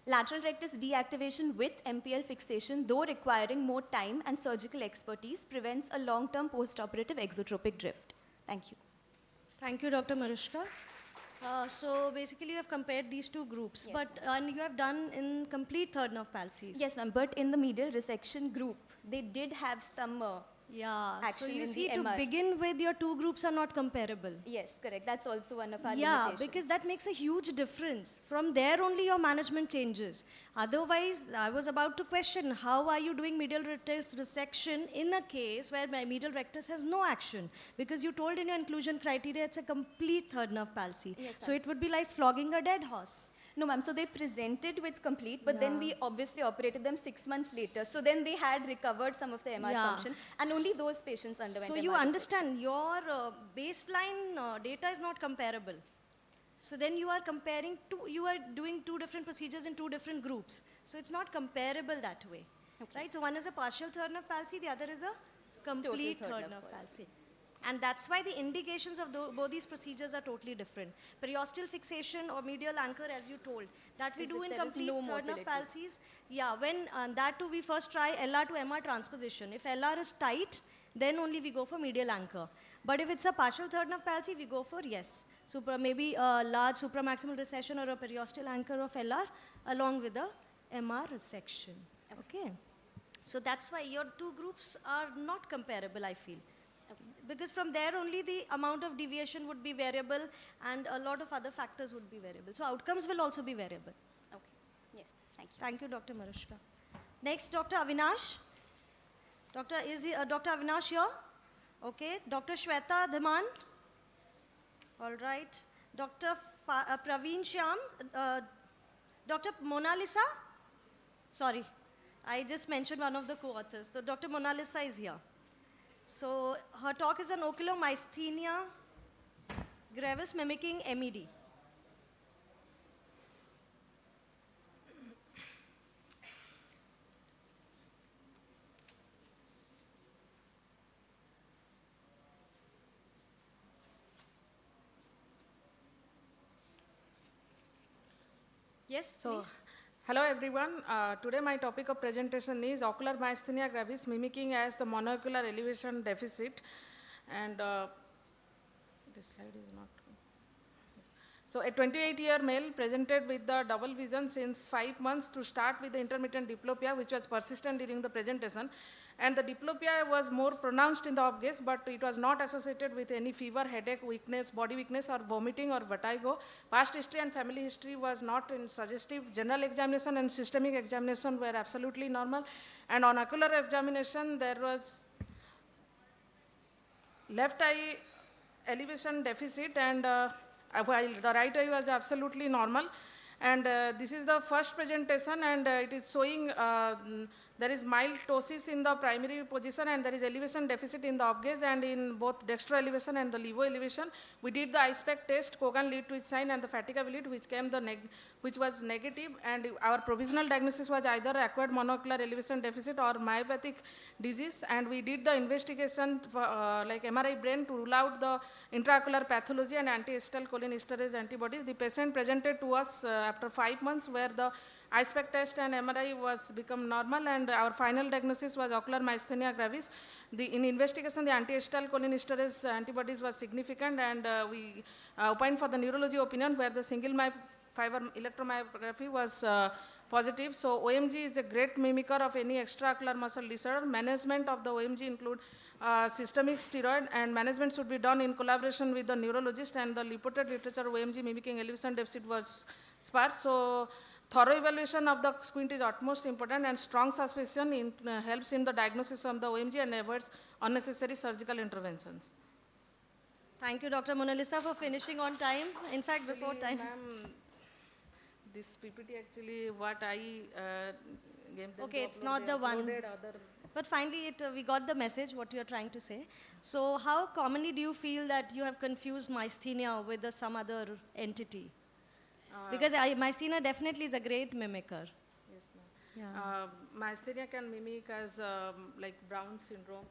Lateral rectus deactivation with MPL fixation, though requiring more time and surgical expertise, prevents a long-term post-operative exotropic drift. Thank you. Thank you, Dr. Marushka. So basically you have compared these two groups, Yes, but and you have done in complete third nerve palsies. Yes, ma'am, but in the medial resection group, they did have some Yeah, so action you in see, the to MR. begin with, your two groups are not comparable. Yes, correct. That's also one of our Yeah, limitations. because that makes a huge difference. From there only your management changes. Otherwise, I was about to question, how are you doing medial rectus resection in a case where my medial rectus has no action? Because you told in your inclusion criteria it's a complete third nerve palsy. Yes, So ma'am. it would be like flogging a dead horse. No, ma'am. So they presented with complete, but then Yeah. we obviously operated them 6 months later. So then they had recovered some of the MR Yeah. function, and only those patients underwent So MR you resection. understand your baseline data is not comparable. So then you are comparing you are doing two different procedures in two different groups. So it's not comparable that way, right? So one is a partial third nerve palsy, the other is a complete third third nerve nerve palsy. And that's why the indications of both these procedures are totally different. Periosteal fixation or medial anchor, as you told, that we Is do if in there is complete no third nerve motility. palsies. Yeah, when that too we first try LR to MR transposition. If LR is tight, then only we go for medial anchor. But if it's a partial third nerve palsy, we go for maybe a large supramaximal recession or a periosteal anchor of LR along with a MR resection. Okay. So that's why your two groups are not comparable, I feel. Because from there only the amount of deviation would be variable and a lot of other factors would be variable. So outcomes will also be variable. Okay. Yes. Thank you. Thank you, Dr. Marushka. Next, Dr. Avinash. Is Dr. Avinash here? Okay. Dr. Shweta Dhiman. All right. Dr. Praveen Shyam. Dr. Mona Lisa. Sorry, I just mentioned one of the co-authors. So Dr. Mona Lisa is here. So her talk is on oculomyasthenia gravis mimicking MED. Yes, So, please. hello everyone. Today my topic of presentation is ocular myasthenia gravis mimicking as the monocular elevation deficit. And this slide is not. So, a 28-year male presented with the double vision since 5 months to start with the intermittent diplopia, which was persistent during the presentation. And the diplopia was more pronounced in the off gaze, but it was not associated with any fever, headache, weakness, body weakness, or vomiting or vertigo. Past history and family history was not in suggestive. General examination and systemic examination were absolutely normal. And on ocular examination, there was left eye elevation deficit, and while the right eye was absolutely normal. And this is the first presentation, and it is showing there is mild ptosis in the primary position, and there is elevation deficit in the off gaze and in both dextro elevation and the levo elevation. We did the eye spec test, Kogan lead twitch sign and the fatigability lead, which came which was negative, and our provisional diagnosis was either acquired monocular elevation deficit or myopathic disease. And we did the investigation for, like MRI brain to rule out the intraocular pathology and anti-acetylcholinesterase antibodies. The patient presented to us after 5 months, where the eye spec test and MRI was become normal, and our final diagnosis was ocular myasthenia gravis. In investigation, the anti-acetylcholinesterase antibodies was significant, and we opined for the neurology opinion, where the single fiber electromyography was positive. So OMG is a great mimicker of any extraocular muscle disorder. Management of the OMG include systemic steroid, and management should be done in collaboration with the neurologist, and the reported literature of OMG mimicking elevation deficit was sparse. So thorough evaluation of the squint is utmost important, and strong suspicion helps in the diagnosis of the OMG and avoids unnecessary surgical interventions. Thank you, Dr. Mona Lisa, for finishing on time. In fact, before time. Ma'am, this PPT actually what I gave them. Okay, it's not the one. But finally, we got the message, what you are trying to say. So how commonly do you feel that you have confused myasthenia with some other entity? Because myasthenia definitely is a great mimicker. Yes, ma'am. Myasthenia can mimic as like Brown syndrome.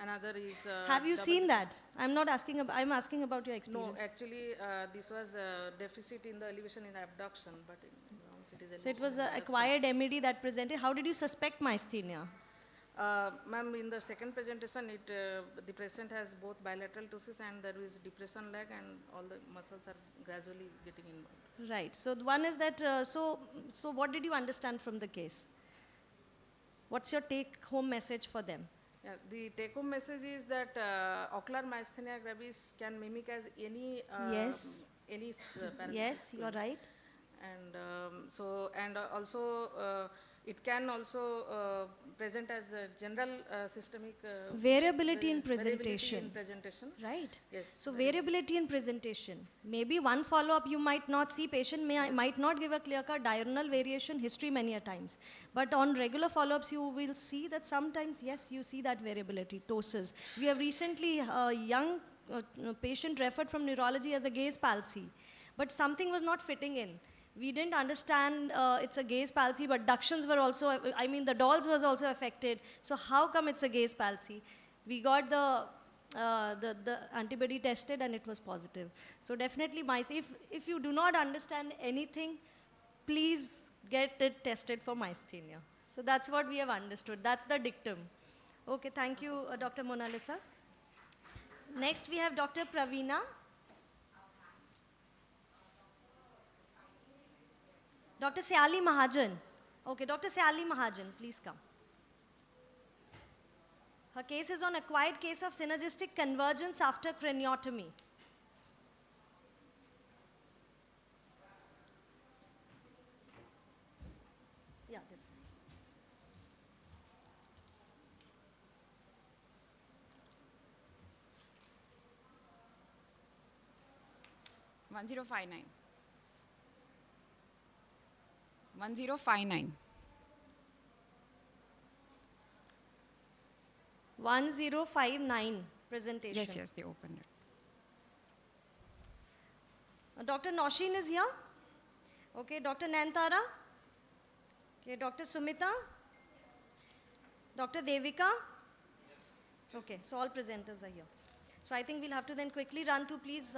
Another is. Have you seen that? I'm not asking. I'm asking about your experience. No, actually, this was a deficit in the elevation in abduction, but in Brown's it is. So it was an acquired MED that presented. How did you suspect myasthenia? Ma'am, in the second presentation, the patient has both bilateral ptosis and there is depression leg, and all the muscles are gradually getting involved. Right. So the one is that. So what did you understand from the case? What's your take-home message for them? Yeah, the take-home message is that ocular myasthenia gravis can mimic as any Yes. any parameter. Yes, you are right. And also it can also present as a general systemic Variability in variability presentation. in presentation. Right. Yes. So variability in presentation. Maybe one follow-up you might not see, patient might not give a clear-cut diurnal variation history many a times. But on regular follow-ups, you will see that sometimes, yes, you see that variability, ptosis. We have recently a young patient referred from neurology as a gaze palsy, but something was not fitting in. We didn't understand it's a gaze palsy, but ductions were also, the dolls was also affected. So how come it's a gaze palsy? We got the antibody tested and it was positive. So definitely, if you do not understand anything, please get it tested for myasthenia. So that's what we have understood. That's the dictum. Okay, thank you, Dr. Mona Lisa. Next, we have Dr. Praveena. Dr. Syali Mahajan. Okay, Dr. Syali Mahajan, please come. Her case is on acquired case of synergistic convergence after craniotomy. Yeah, this. One 1059. 1059 presentation. Yes, they opened it. Dr. Noshin is here. Okay, Dr. Nantara. Okay, Dr. Sumita. Dr. Devika. Okay, so all presenters are here. So I think we'll have to then quickly run through, please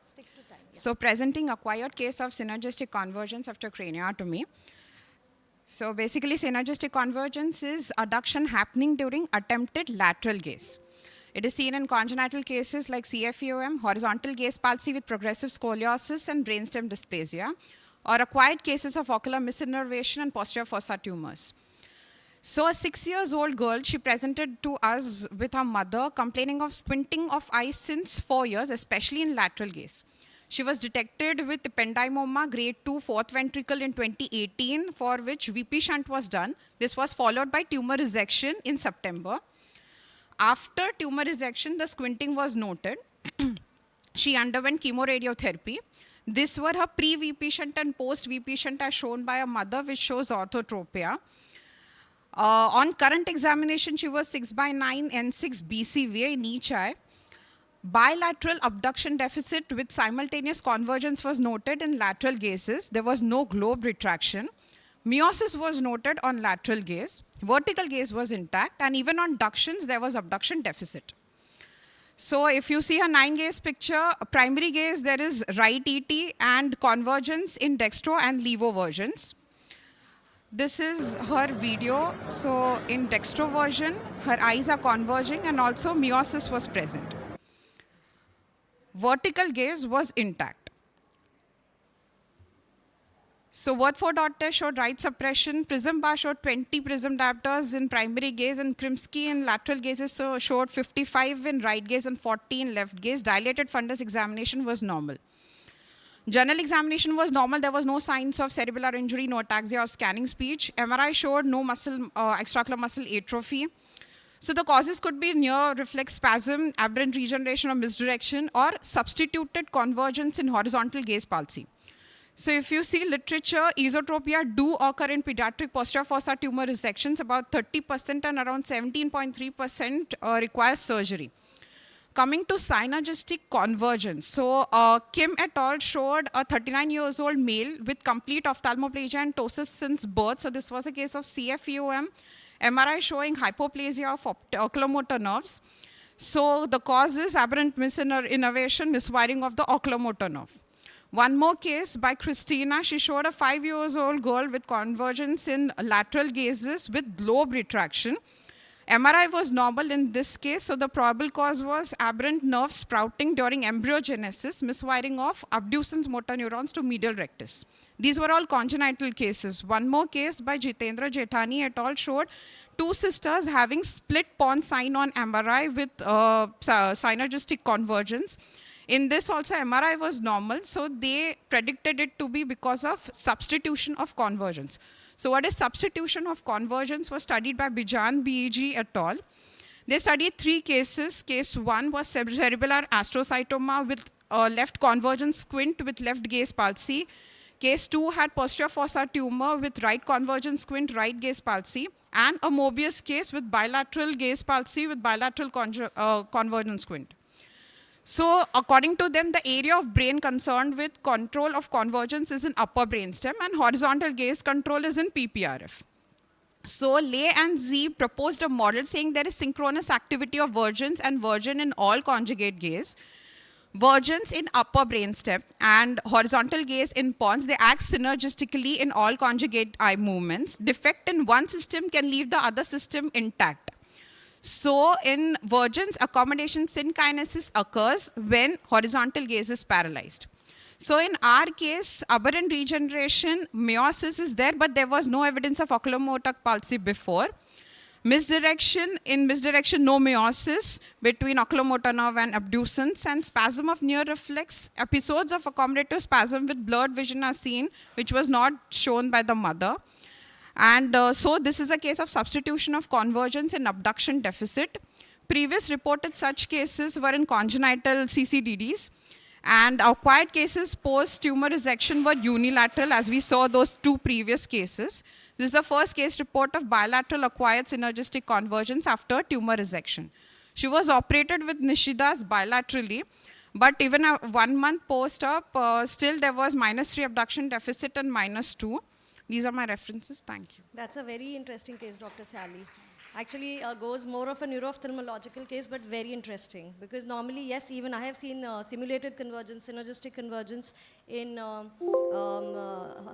stick to time. Yeah. So presenting acquired case of synergistic convergence after craniotomy. So basically synergistic convergence is adduction happening during attempted lateral gaze. It is seen in congenital cases like CFEOM, horizontal gaze palsy with progressive scoliosis and brainstem dysplasia, or acquired cases of ocular misinnervation and posterior fossa tumors. So a 6-year-old girl, she presented to us with her mother complaining of squinting of eyes since 4 years, especially in lateral gaze. She was detected with ependymoma grade 2 fourth ventricle in 2018, for which VP shunt was done. This was followed by tumor resection in September. After tumor resection, the squinting was noted. She underwent chemoradiotherapy. These were her pre-VP shunt and post-VP shunt as shown by a mother, which shows orthotropia. On current examination, she was 6/9 and 6 BCVA in each eye. Bilateral abduction deficit with simultaneous convergence was noted in lateral gazes. There was no globe retraction. Meiosis was noted on lateral gaze. Vertical gaze was intact, and even on ductions, there was abduction deficit. So if you see a 9 gaze picture, primary gaze, there is right ET and convergence in dextro and levo versions. This is her video. So in dextro version, her eyes are converging and also meiosis was present. Vertical gaze was intact. So Worth dot showed right suppression. Prism bar showed 20 prism diopters in primary gaze, and Krimsky in lateral gazes showed 55 in right gaze and 40 in left gaze. Dilated fundus examination was normal. General examination was normal. There was no signs of cerebellar injury, no ataxia or scanning speech. MRI showed no extraocular muscle atrophy. So the causes could be near reflex spasm, aberrant regeneration or misdirection, or substituted convergence in horizontal gaze palsy. So if you see literature, esotropia do occur in pediatric posterior fossa tumor resections. About 30% and around 17.3% requires surgery. Coming to synergistic convergence. So Kim et al. Showed a 39-year-old male with complete ophthalmoplegia and ptosis since birth. So this was a case of CFEOM. MRI showing hypoplasia of oculomotor nerves. So the cause is aberrant misinnervation, miswiring of the oculomotor nerve. One more case by Christina. She showed a 5-year-old girl with convergence in lateral gazes with lobe retraction. MRI was normal in this case, so the probable cause was aberrant nerve sprouting during embryogenesis, miswiring of abducens motor neurons to medial rectus. These were all congenital cases. One more case by Jitendra Jethani et al. Showed 2 sisters having split pons sign on MRI with synergistic convergence. In this also MRI was normal, so they predicted it to be because of substitution of convergence. So what is substitution of convergence was studied by Bijan, BEG et al. They studied 3 cases. Case 1 was cerebellar astrocytoma with left convergence squint with left gaze palsy. Case 2 had posterior fossa tumor with right convergence squint, right gaze palsy, and a Mobius case with bilateral gaze palsy with bilateral convergence squint. So according to them, the area of brain concerned with control of convergence is in upper brainstem and horizontal gaze control is in PPRF. So Lay and Z proposed a model saying there is synchronous activity of vergence and vergin in all conjugate gaze. Vergence in upper brainstem and horizontal gaze in pons, they act synergistically in all conjugate eye movements. Defect in one system can leave the other system intact. So in vergence, accommodation synkinesis occurs when horizontal gaze is paralyzed. So in our case, aberrant regeneration, meiosis is there, but there was no evidence of oculomotor palsy before. Misdirection, in misdirection, no meiosis between oculomotor nerve and abducens, and spasm of near reflex. Episodes of accommodative spasm with blurred vision are seen, which was not shown by the mother. And so this is a case of substitution of convergence in abduction deficit. Previous reported such cases were in congenital CCDDs. And acquired cases post-tumor resection were unilateral, as we saw those 2 previous cases. This is the first case report of bilateral acquired synergistic convergence after tumor resection. She was operated with Nishidas bilaterally, but even 1 month post-op, still there was -3 abduction deficit and -2. These are my references. Thank you. That's a very interesting case, Dr. Sally. Actually goes more of a neuro-ophthalmological case, but very interesting. Because normally, yes, even I have seen simulated convergence, synergistic convergence in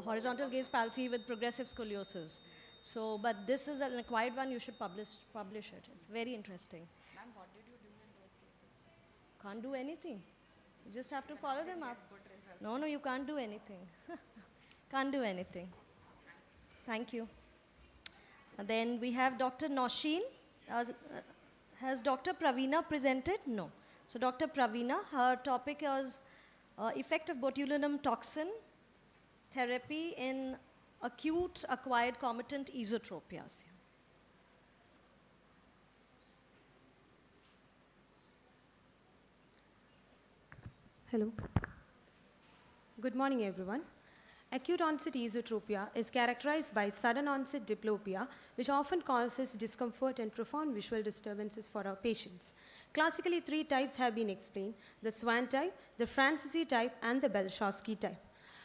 horizontal gaze palsy with progressive scoliosis. So, but this is an acquired one, you should publish it. It's very interesting. Ma'am, what did you do in those cases? Can't do anything. You just have to follow them up. No, you can't do anything. Can't do anything. Thank you. And then we have Dr. Nausheen. Has Dr. Praveena presented? No. So Dr. Praveena, her topic is effect of botulinum toxin therapy in acute acquired comitant esotropias. Hello. Good morning, everyone. Acute onset esotropia is characterized by sudden onset diplopia, which often causes discomfort and profound visual disturbances for our patients. Classically, 3 types have been explained: the Swan type, the Francisi type, and the Belshowski type.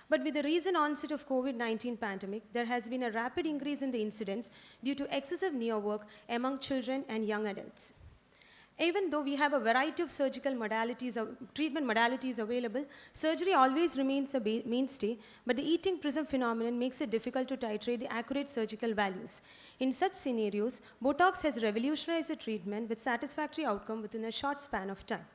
But with the recent onset of COVID-19 pandemic, there has been a rapid increase in the incidence due to excessive near work among children and young adults. Even though we have a variety of surgical modalities, treatment modalities available, surgery always remains a mainstay, but the eating prism phenomenon makes it difficult to titrate the accurate surgical values. In such scenarios, Botox has revolutionized the treatment with satisfactory outcome within a short span of time.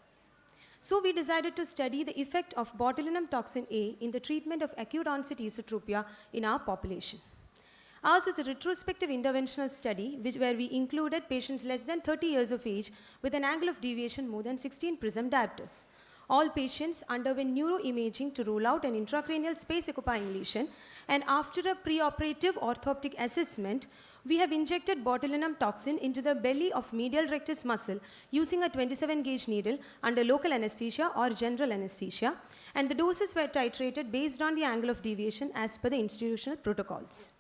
So we decided to study the effect of botulinum toxin A in the treatment of acute onset esotropia in our population. Ours was a retrospective interventional study where we included patients less than 30 years of age with an angle of deviation more than 16 prism diopters. All patients underwent neuroimaging to rule out an intracranial space occupying lesion, and after a preoperative orthoptic assessment, we have injected botulinum toxin into the belly of medial rectus muscle using a 27 gauge needle under local anesthesia or general anesthesia, and the doses were titrated based on the angle of deviation as per the institutional protocols.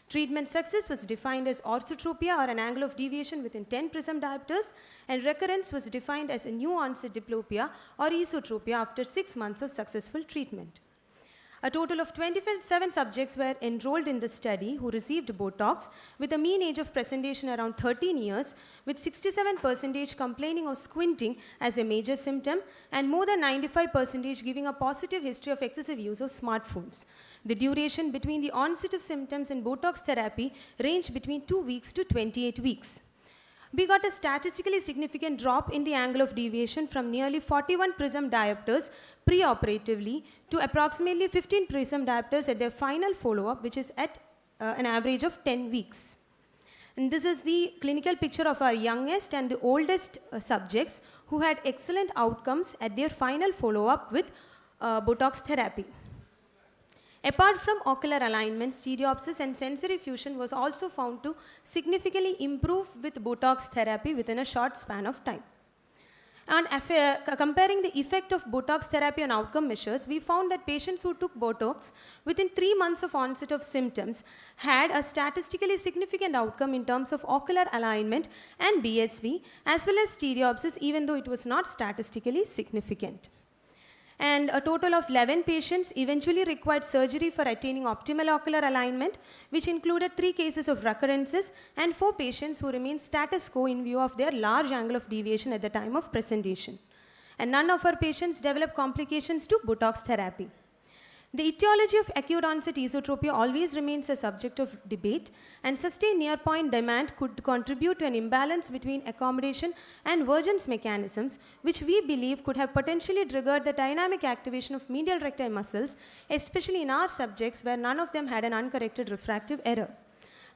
Treatment success was defined as orthotropia or an angle of deviation within 10 prism diopters, and recurrence was defined as a new onset diplopia or esotropia after 6 months of successful treatment. A total of 27 subjects were enrolled in the study who received Botox with a mean age of presentation around 13 years, with 67% complaining of squinting as a major symptom and more than 95% giving a positive history of excessive use of smartphones. The duration between the onset of symptoms and Botox therapy ranged between 2 weeks to 28 weeks. We got a statistically significant drop in the angle of deviation from nearly 41 prism diopters preoperatively to approximately 15 prism diopters at their final follow-up, which is at an average of 10 weeks. And this is the clinical picture of our youngest and the oldest subjects who had excellent outcomes at their final follow-up with Botox therapy. Apart from ocular alignment, stereopsis and sensory fusion was also found to significantly improve with Botox therapy within a short span of time. And comparing the effect of Botox therapy on outcome measures, we found that patients who took Botox within 3 months of onset of symptoms had a statistically significant outcome in terms of ocular alignment and BSV, as well as stereopsis, even though it was not statistically significant. And a total of 11 patients eventually required surgery for attaining optimal ocular alignment, which included 3 cases of recurrences and 4 patients who remained status quo in view of their large angle of deviation at the time of presentation. And none of our patients developed complications to Botox therapy. The etiology of acute onset esotropia always remains a subject of debate, and sustained near-point demand could contribute to an imbalance between accommodation and vergence mechanisms, which we believe could have potentially triggered the dynamic activation of medial recti muscles, especially in our subjects where none of them had an uncorrected refractive error.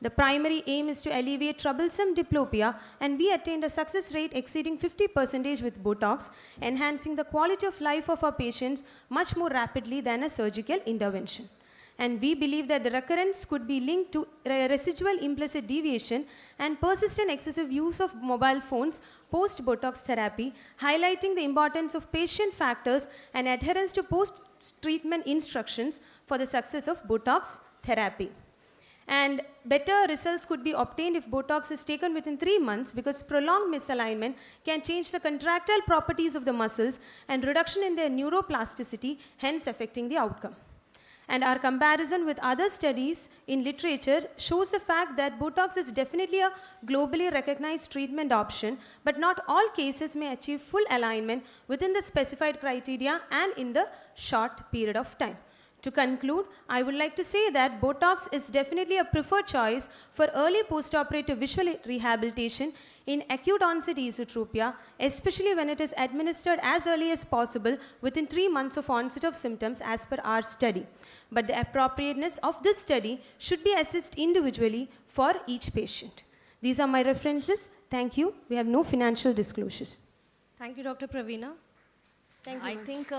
The primary aim is to alleviate troublesome diplopia, and we attained a success rate exceeding 50% with Botox, enhancing the quality of life of our patients much more rapidly than a surgical intervention. And we believe that the recurrence could be linked to residual implicit deviation and persistent excessive use of mobile phones post-Botox therapy, highlighting the importance of patient factors and adherence to post-treatment instructions for the success of Botox therapy. And better results could be obtained if Botox is taken within 3 months, because prolonged misalignment can change the contractile properties of the muscles and reduction in their neuroplasticity, hence affecting the outcome. And our comparison with other studies in literature shows the fact that Botox is definitely a globally recognized treatment option, but not all cases may achieve full alignment within the specified criteria and in the short period of time. To conclude, I would like to say that Botox is definitely a preferred choice for early postoperative visual rehabilitation in acute onset esotropia, especially when it is administered as early as possible within 3 months of onset of symptoms as per our study. But the appropriateness of this study should be assessed individually for each patient. These are my references. Thank you. We have no financial disclosures. Thank you, Dr. Praveena. I think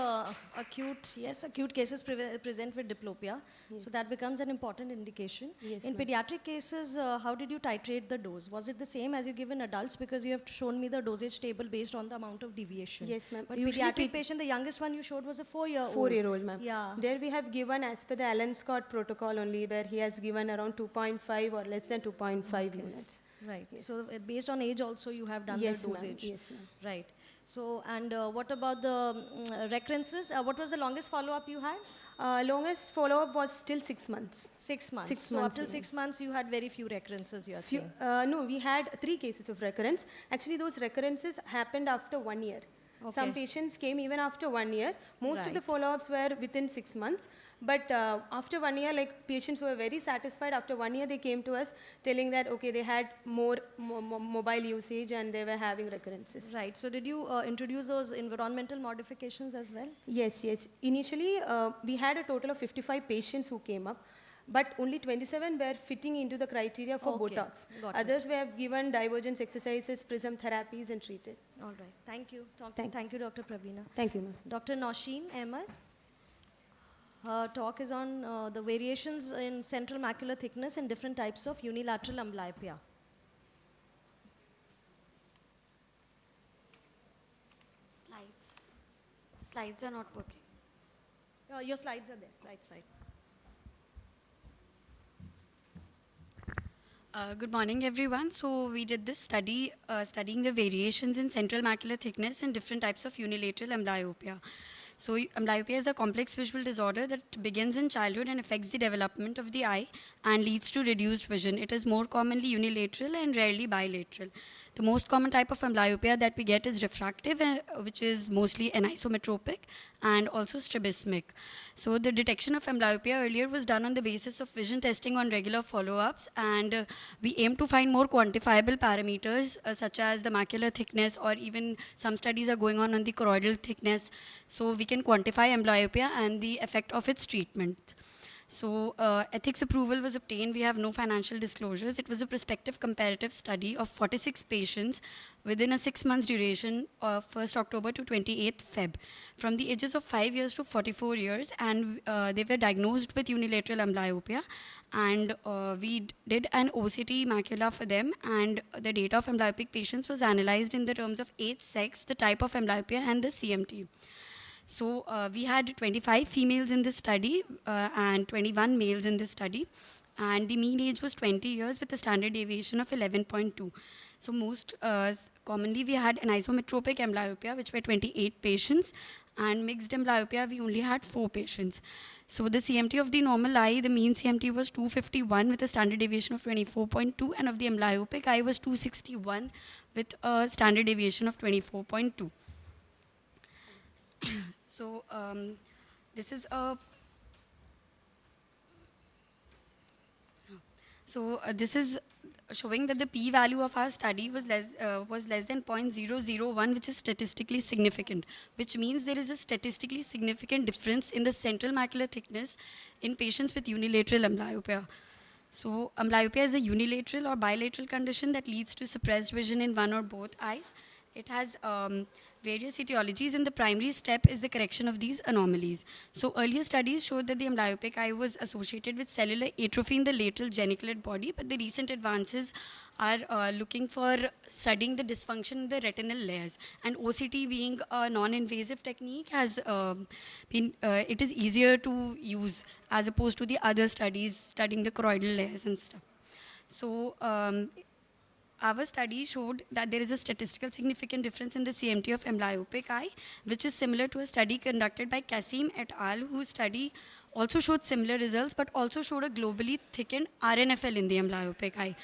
acute cases present with diplopia, so that becomes an important indication. Yes, in pediatric cases, how did you titrate the dose? Was it the same as you give in adults? Because you have shown me the dosage table based on the amount of deviation. Yes, ma'am. But pediatric patient, the youngest one you showed was a 4-year-old. 4-year-old, ma'am. Yeah. There we have given as per the Allen Scott protocol only, where he has given around 2.5 or less than 2.5 units. Right. Yes. So based on age also you have done the dosage. Yes, ma'am. Right. So, and what about the recurrences? What was the longest follow-up you had? Longest follow-up was till 6 months. 6 months. 6 so months, up till 6 months you had very few recurrences, you are saying? No, we had 3 cases of recurrence. Actually, those recurrences happened after 1 year. Some Okay. patients came even after 1 year. Most of the Right. follow-ups were within 6 months. But after 1 year, like patients were very satisfied. After 1 year, they came to us telling that, okay, they had more mobile usage and they were having recurrences. Right. So did you introduce those environmental modifications as well? Yes, yes. Initially, we had a total of 55 patients who came up, but only 27 were fitting into the criteria for Okay, Botox. got it. Others were given divergence exercises, prism therapies, and treated. All right. Thank you. Thank Thank you, Dr. Praveena. Thank you, ma'am. Dr. Nausheen Ahmed. Her talk is on the variations in central macular thickness in different types of unilateral amblyopia. Slides are not working. Your slides are there, right side. Good morning, everyone. So we did this study studying the variations in central macular thickness in different types of unilateral amblyopia. So amblyopia is a complex visual disorder that begins in childhood and affects the development of the eye and leads to reduced vision. It is more commonly unilateral and rarely bilateral. The most common type of amblyopia that we get is refractive, which is mostly anisometropic, and also strabismic. So the detection of amblyopia earlier was done on the basis of vision testing on regular follow-ups, and we aim to find more quantifiable parameters such as the macular thickness, or even some studies are going on the choroidal thickness, so we can quantify amblyopia and the effect of its treatment. So ethics approval was obtained. We have no financial disclosures. It was a prospective comparative study of 46 patients within a 6 months duration of 1st October to 28th Feb, from the ages of 5 years to 44 years, and they were diagnosed with unilateral amblyopia, and we did an OCT macula for them, and the data of amblyopic patients was analyzed in the terms of age, sex, the type of amblyopia, and the CMT. So we had 25 females in this study and 21 males in this study, and the mean age was 20 years with a standard deviation of 11.2. So most commonly we had anisometropic amblyopia, which were 28 patients, and mixed amblyopia we only had 4 patients. So the CMT of the normal eye, the mean CMT was 251 with a standard deviation of 24.2, and of the amblyopic eye was 261 with a standard deviation of 24.2. So this is a this is showing that the p-value of our study was less than 0.001, which is statistically significant, which means there is a statistically significant difference in the central macular thickness in patients with unilateral amblyopia. So amblyopia is a unilateral or bilateral condition that leads to suppressed vision in one or both eyes. It has various etiologies, and the primary step is the correction of these anomalies. So earlier studies showed that the amblyopic eye was associated with cellular atrophy in the lateral geniculate body, but the recent advances are looking for studying the dysfunction in the retinal layers. And OCT, being a non-invasive technique, has it is easier to use as opposed to the other studies studying the choroidal layers and stuff. So our study showed that there is a statistical significant difference in the CMT of amblyopic eye, which is similar to a study conducted by Kasim et al., whose study also showed similar results, but also showed a globally thickened RNFL in the amblyopic eye.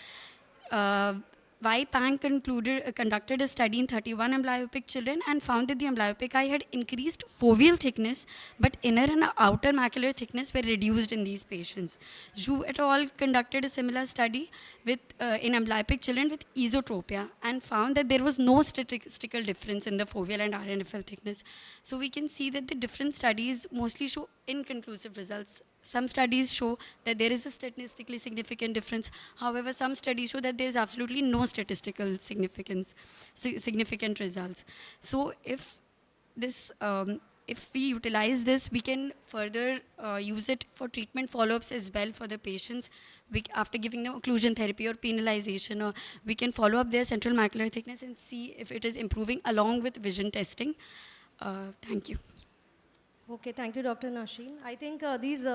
Wai Pang conducted a study in 31 amblyopic children and found that the amblyopic eye had increased foveal thickness, but inner and outer macular thickness were reduced in these patients. Zhu et al. Conducted a similar study with, in amblyopic children with esotropia and found that there was no statistical difference in the foveal and RNFL thickness. So we can see that the different studies mostly show inconclusive results. Some studies show that there is a statistically significant difference. However, some studies show that there is absolutely no statistical significant results. So if this, if we utilize this, we can further use it for treatment follow-ups as well for the patients. After giving them occlusion therapy or penalization, or we can follow up their central macular thickness and see if it is improving along with vision testing. Thank you. Okay, thank you, Dr. Nausheen. I think these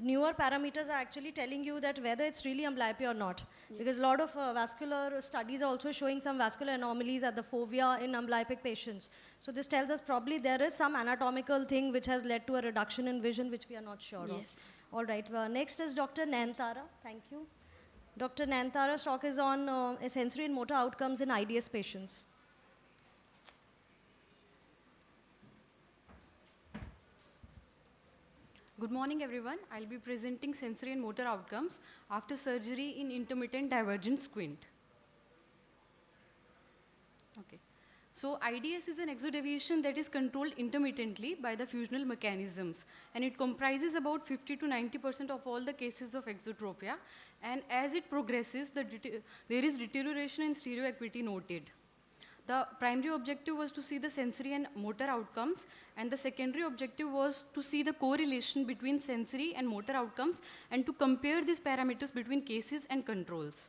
newer parameters are actually telling you that whether it's really amblyopia or not. Yeah. Because a lot of vascular studies are also showing some vascular anomalies at the fovea in amblyopic patients. So this tells us probably there is some anatomical thing which has led to a reduction in vision, which we are not sure of. All right, next is Dr. Nayantara. Thank you. Dr. Nayantara's talk is on sensory and motor outcomes in IDS patients. Good morning, everyone. I'll be presenting sensory and motor outcomes after surgery in intermittent divergent squint. Okay. So IDS is an exodeviation that is controlled intermittently by the fusional mechanisms, and it comprises about 50 to 90% of all the cases of exotropia. And as it progresses, there is deterioration in stereoacuity noted. The primary objective was to see the sensory and motor outcomes, and the secondary objective was to see the correlation between sensory and motor outcomes and to compare these parameters between cases and controls.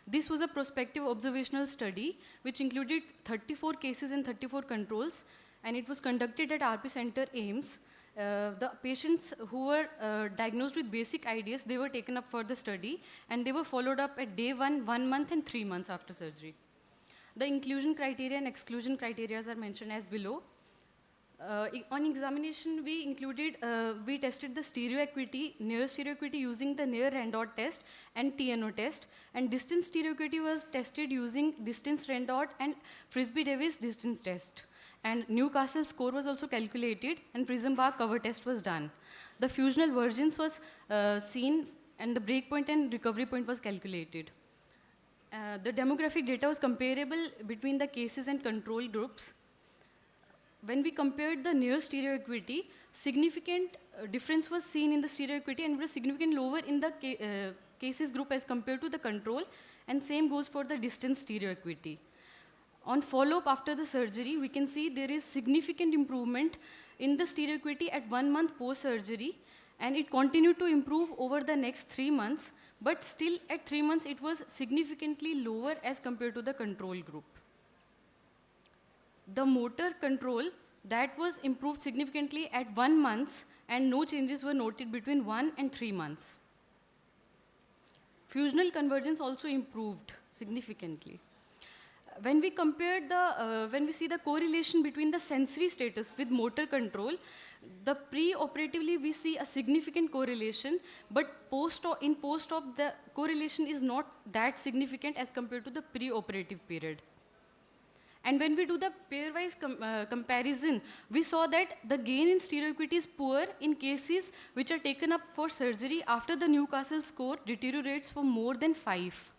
This was a prospective observational study which included 34 cases and 34 controls, and it was conducted at RP Center, AIMS. The patients who were diagnosed with basic IDS, they were taken up for the study, and they were followed up at day 1, 1 month, and 3 months after surgery. The inclusion criteria and exclusion criteria are mentioned as below. On examination, we tested the stereoacuity, near stereoacuity using the near Randot test and TNO test, and distance stereoacuity was tested using distance Randot and Frisbee-Davis distance test. And Newcastle score was also calculated, and Prism bar cover test was done. The fusional versions was seen, and the breakpoint and recovery point was calculated. The demographic data was comparable between the cases and control groups. When we compared the near stereoacuity, significant difference was seen in the stereoacuity and was significantly lower in the cases group as compared to the control, and same goes for the distance stereoacuity. On follow-up after the surgery, we can see there is significant improvement in the stereoacuity at 1 month post-surgery, and it continued to improve over the next 3 months, but still at 3 months it was significantly lower as compared to the control group. The motor control, that was improved significantly at 1 month, and no changes were noted between 1 and 3 months. Fusional convergence also improved significantly. When we compared when we see the correlation between the sensory status with motor control, the pre-operatively we see a significant correlation, but in post-op the correlation is not that significant as compared to the pre-operative period. And when we do the pairwise comparison, we saw that the gain in stereoacuity is poor in cases which are taken up for surgery after the Newcastle score deteriorates for more than 5.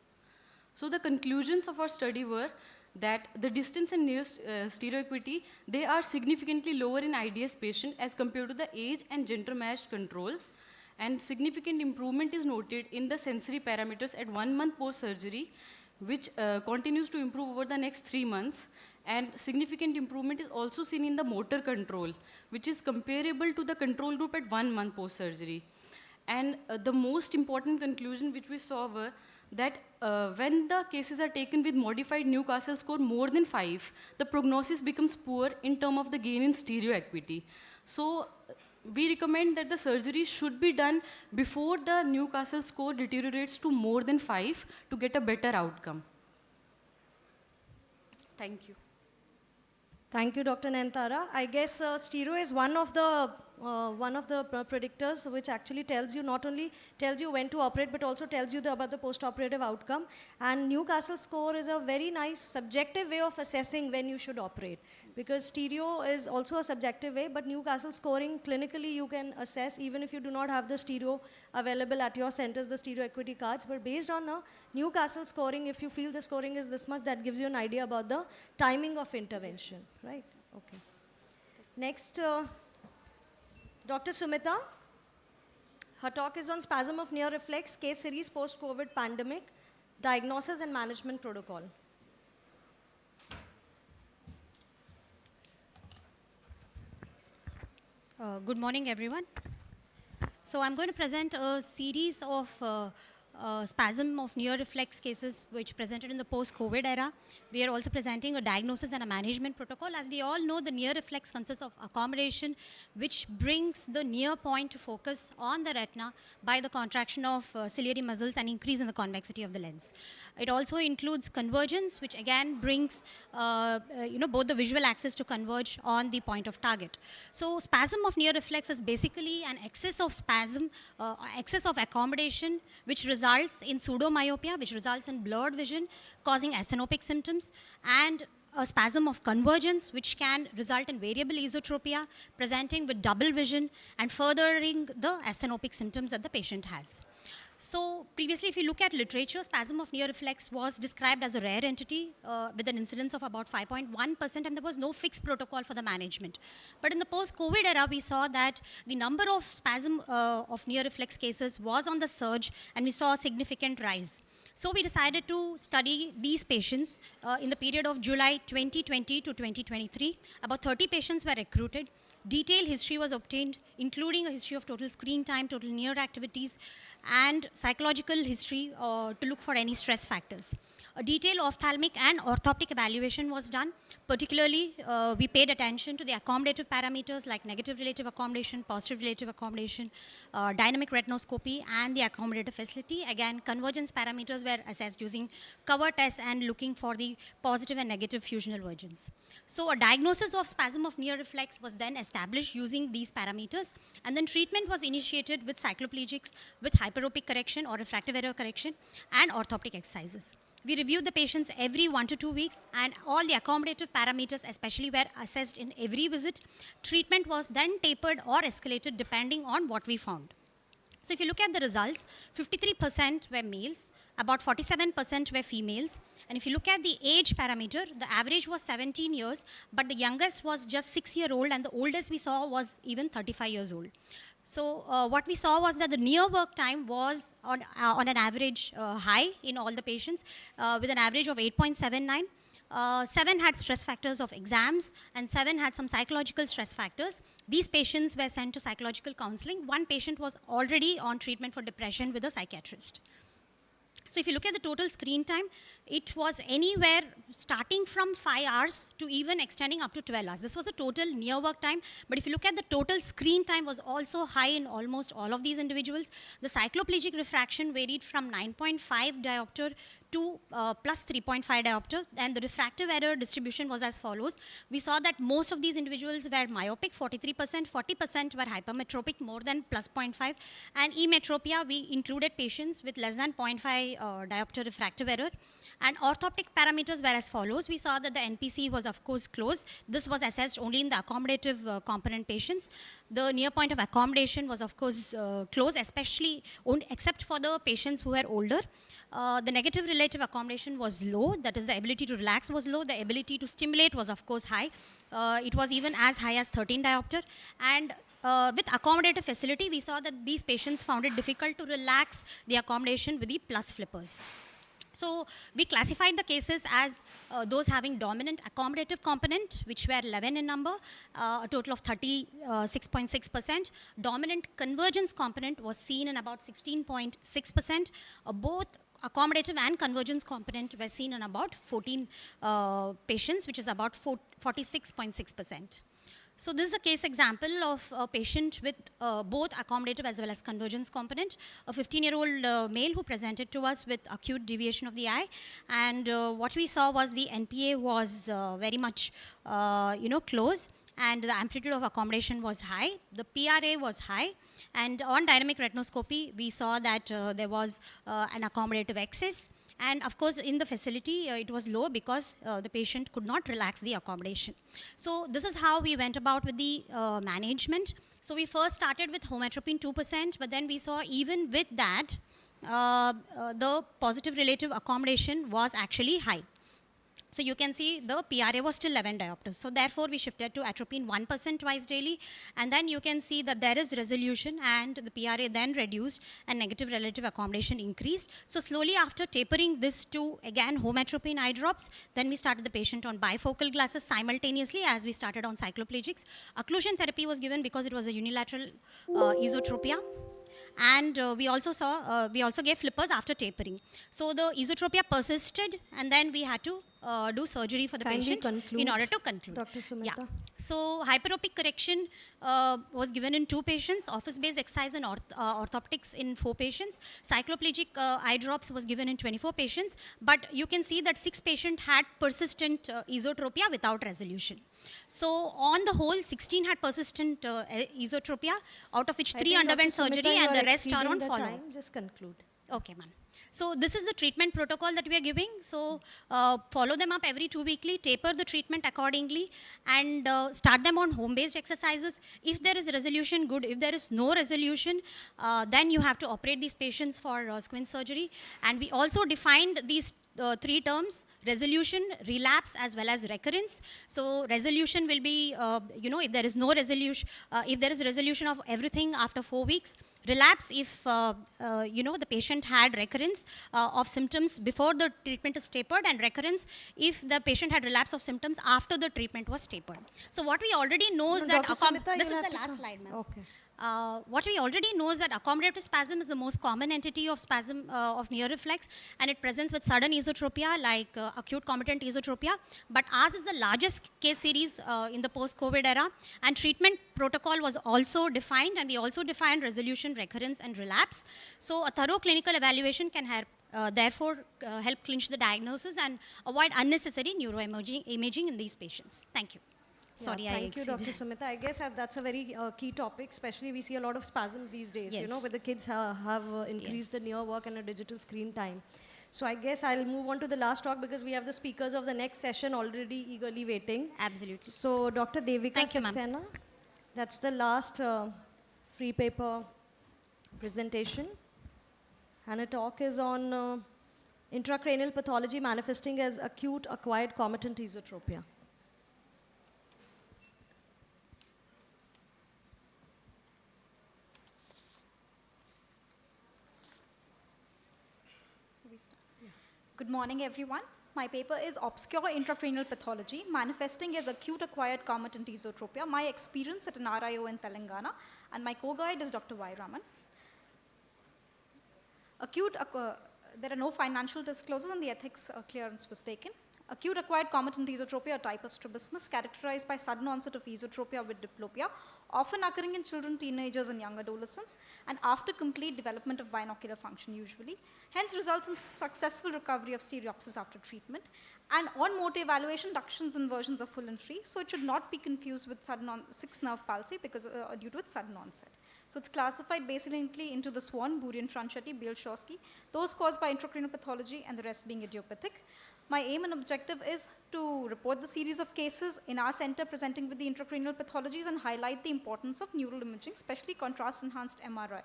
So the conclusions of our study were that the distance and near stereoacuity, they are significantly lower in IDS patient as compared to the age and gender matched controls, and significant improvement is noted in the sensory parameters at 1 month post-surgery, which continues to improve over the next 3 months, and significant improvement is also seen in the motor control, which is comparable to the control group at 1 month post-surgery. And the most important conclusion which we saw were that when the cases are taken with modified Newcastle score more than 5, the prognosis becomes poor in terms of the gain in stereoacuity. So we recommend that the surgery should be done before the Newcastle score deteriorates to more than 5 to get a better outcome. Thank you. Thank you, Dr. Nantara. I guess stereo is one of the predictors which actually tells you, not only tells you when to operate, but also tells you about the post-operative outcome. And Newcastle score is a very nice subjective way of assessing when you should operate, because stereo is also a subjective way, but Newcastle scoring clinically you can assess even if you do not have the stereo available at your centers, the stereo acuity cards. But based on Newcastle scoring, if you feel the scoring is this much, that gives you an idea about the timing of intervention, right? Okay. Next, Dr. Sumita. Her talk is on spasm of near reflex, case series post-COVID pandemic, diagnosis and management protocol. Good morning, everyone. So I'm going to present a series of spasm of near reflex cases which presented in the post-COVID era. We are also presenting a diagnosis and a management protocol. As we all know, the near reflex consists of accommodation which brings the near point to focus on the retina by the contraction of ciliary muscles and increase in the convexity of the lens. It also includes convergence, which again brings both the visual axis to converge on the point of target. So spasm of near reflex is basically an excess of spasm, excess of accommodation, which results in pseudomyopia, which results in blurred vision, causing asthenopic symptoms, and a spasm of convergence, which can result in variable esotropia, presenting with double vision and furthering the asthenopic symptoms that the patient has. So previously, if you look at literature, spasm of near reflex was described as a rare entity with an incidence of about 5.1%, and there was no fixed protocol for the management. But in the post-COVID era, we saw that the number of spasm of near reflex cases was on the surge, and we saw a significant rise. So we decided to study these patients in the period of July 2020 to 2023. About 30 patients were recruited. Detailed history was obtained, including a history of total screen time, total near activities, and psychological history to look for any stress factors. A detailed ophthalmic and orthoptic evaluation was done. Particularly, we paid attention to the accommodative parameters like negative relative accommodation, positive relative accommodation, dynamic retinoscopy, and the accommodative facility. Again, convergence parameters were assessed using cover tests and looking for the positive and negative fusional vergence. So a diagnosis of spasm of near reflex was then established using these parameters, and then treatment was initiated with cycloplegics, with hyperopic correction or refractive error correction, and orthoptic exercises. We reviewed the patients every 1 to 2 weeks, and all the accommodative parameters especially were assessed in every visit. Treatment was then tapered or escalated depending on what we found. So if you look at the results, 53% were males, about 47% were females, and if you look at the age parameter, the average was 17 years, but the youngest was just 6-year-old, and the oldest we saw was even 35 years old. So what we saw was that the near work time was on an average high in all the patients with an average of 8.79. 7 had stress factors of exams, and 7 had some psychological stress factors. These patients were sent to psychological counseling. 1 patient was already on treatment for depression with a psychiatrist. So if you look at the total screen time, it was anywhere starting from 5 hours to even extending up to 12 hours. This was a total near work time, but if you look at the total screen time was also high in almost all of these individuals. The cycloplegic refraction varied from 9.5 diopter to plus 3.5 diopter, and the refractive error distribution was as follows. We saw that most of these individuals were myopic, 43%, 40% were hypermetropic, more than plus 0.5, and emetropia, we included patients with less than 0.5 diopter refractive error. And orthoptic parameters were as follows. We saw that the NPC was of course close. This was assessed only in the accommodative component patients. The near point of accommodation was of course close, especially except for the patients who were older. The negative relative accommodation was low, that is the ability to relax was low, the ability to stimulate was of course high. It was even as high as 13 diopter. And with accommodative facility, we saw that these patients found it difficult to relax the accommodation with the plus flippers. So we classified the cases as those having dominant accommodative component, which were 11 in number, a total of 36.6%. Dominant convergence component was seen in about 16.6%. Both accommodative and convergence component were seen in about 14 patients, which is about 46.6%. So this is a case example of a patient with both accommodative as well as convergence component, a 15-year-old male who presented to us with acute deviation of the eye. And what we saw was the NPA was very much close, and the amplitude of accommodation was high. The PRA was high. And on dynamic retinoscopy, we saw that there was an accommodative excess. And of course, in the facility, it was low because the patient could not relax the accommodation. So this is how we went about with the management. So we first started with hometropine 2%, but then we saw even with that, the positive relative accommodation was actually high. So you can see the PRA was still 11 diopters. So therefore, we shifted to atropine 1% twice daily. And then you can see that there is resolution, and the PRA then reduced and negative relative accommodation increased. So slowly after tapering this to, again, hometropine eye drops, then we started the patient on bifocal glasses simultaneously as we started on cycloplegics. Occlusion therapy was given because it was a unilateral esotropia. And we also gave flippers after tapering. So the esotropia persisted, and then we had to do surgery for the patient in order to conclude. Dr. Sumita. Yeah. So hyperopic correction was given in 2 patients, office-based exercise and orthoptics in 4 patients. Cycloplegic eye drops was given in 24 patients, but you can see that 6 patients had persistent esotropia without resolution. So on the whole, 16 had persistent esotropia, out of which 3 underwent surgery and the rest are on follow-up. Just conclude. Okay, ma'am. So this is the treatment protocol that we are giving. So follow them up every 2 weekly, taper the treatment accordingly, and start them on home-based exercises. If there is resolution, good. If there is no resolution, then you have to operate these patients for squint surgery. And we also defined these 3 terms: resolution, relapse, as well as recurrence. So resolution will be, if there is no resolution, if there is resolution of everything after 4 weeks. Relapse if, the patient had recurrence of symptoms before the treatment is tapered, and recurrence if the patient had relapse of symptoms after the treatment was tapered. So what we already know is that, this is the last slide, ma'am. Okay. What we already know is that accommodative spasm is the most common entity of spasm of near reflex, and it presents with sudden esotropia like acute comitant esotropia. But ours is the largest case series in the post-COVID era, and treatment protocol was also defined, and we also defined resolution, recurrence, and relapse. So a thorough clinical evaluation can therefore help clinch the diagnosis and avoid unnecessary neuroimaging in these patients. Thank you. Sorry, yeah, thank you, Dr. Sumita. I guess that's a very key topic, especially we see a lot of spasm these days, Yes. where the kids have increased the near work and a digital screen time. So I guess I'll move on to the last talk because we have the speakers of the next session already eagerly waiting. Absolutely. So Dr. Devika Thank you, ma'am. Saxena, that's the last free paper presentation. And her talk is on intracranial pathology manifesting as acute acquired comitant esotropia. Good morning, everyone. My paper is Obscure Intracranial Pathology, Manifesting as Acute Acquired Comitant Esotropia, My Experience at an RIO in Telangana, and my co-guide is Dr. Y. Raman. There are no financial disclosures and the ethics clearance was taken. Acute acquired comitant esotropia, a type of strabismus characterized by sudden onset of esotropia with diplopia, often occurring in children, teenagers, and young adolescents, and after complete development of binocular function usually, hence results in successful recovery of stereopsis after treatment. And on motor evaluation, ductions and inversions are full and free, so it should not be confused with sixth nerve palsy because due to its sudden onset. So it's classified basically into the Swan, Burian-Franchetti, Biel-Shawsky, those caused by intracranial pathology and the rest being idiopathic. My aim and objective is to report the series of cases in our center presenting with the intracranial pathologies and highlight the importance of neural imaging, especially contrast-enhanced MRI.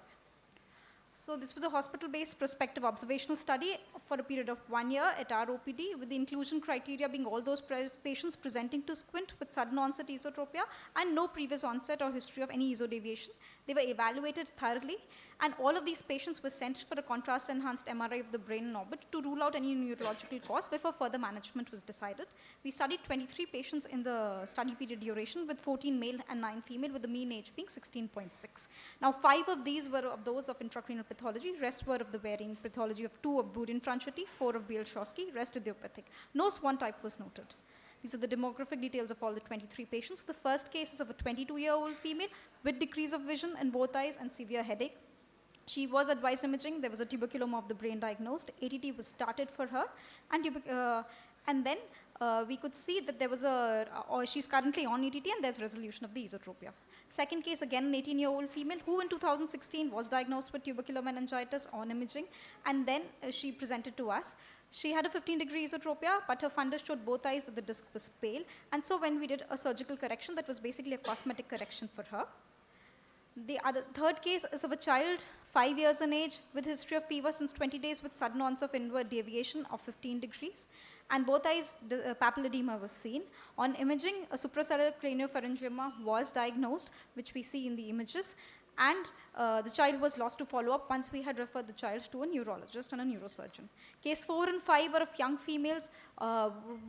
So this was a hospital-based prospective observational study for a period of 1 year at our OPD, with the inclusion criteria being all those patients presenting to squint with sudden onset esotropia and no previous onset or history of any esodeviation. They were evaluated thoroughly, and all of these patients were sent for a contrast-enhanced MRI of the brain and orbit to rule out any neurological cause before further management was decided. We studied 23 patients in the study period duration, with 14 male and 9 female, with the mean age being 16.6. Now, 5 of these were of those of intracranial pathology, rest were of the varying pathology of 2 of Burian-Franchetti, 4 of Biel-Shawsky, rest idiopathic. No Swan type was noted. These are the demographic details of all the 23 patients. The first case is of a 22-year-old female with decrease of vision in both eyes and severe headache. She was advised imaging. There was a tuberculoma of the brain diagnosed. ATT was started for her, and then we could see that there was she's currently on ATT, and there's resolution of the esotropia. Second case, again, an 18-year-old female who in 2016 was diagnosed with tubercular meningitis on imaging, and then she presented to us. She had a 15-degree esotropia, but her fundus showed both eyes that the disc was pale, and so when we did a surgical correction, that was basically a cosmetic correction for her. The third case is of a child, 5 years in age, with history of fever since 20 days with sudden onset of inward deviation of 15 degrees. And both eyes, papilledema was seen. On imaging, a supracellular craniopharyngioma was diagnosed, which we see in the images. And the child was lost to follow-up once we had referred the child to a neurologist and a neurosurgeon. Case 4 and 5 were of young females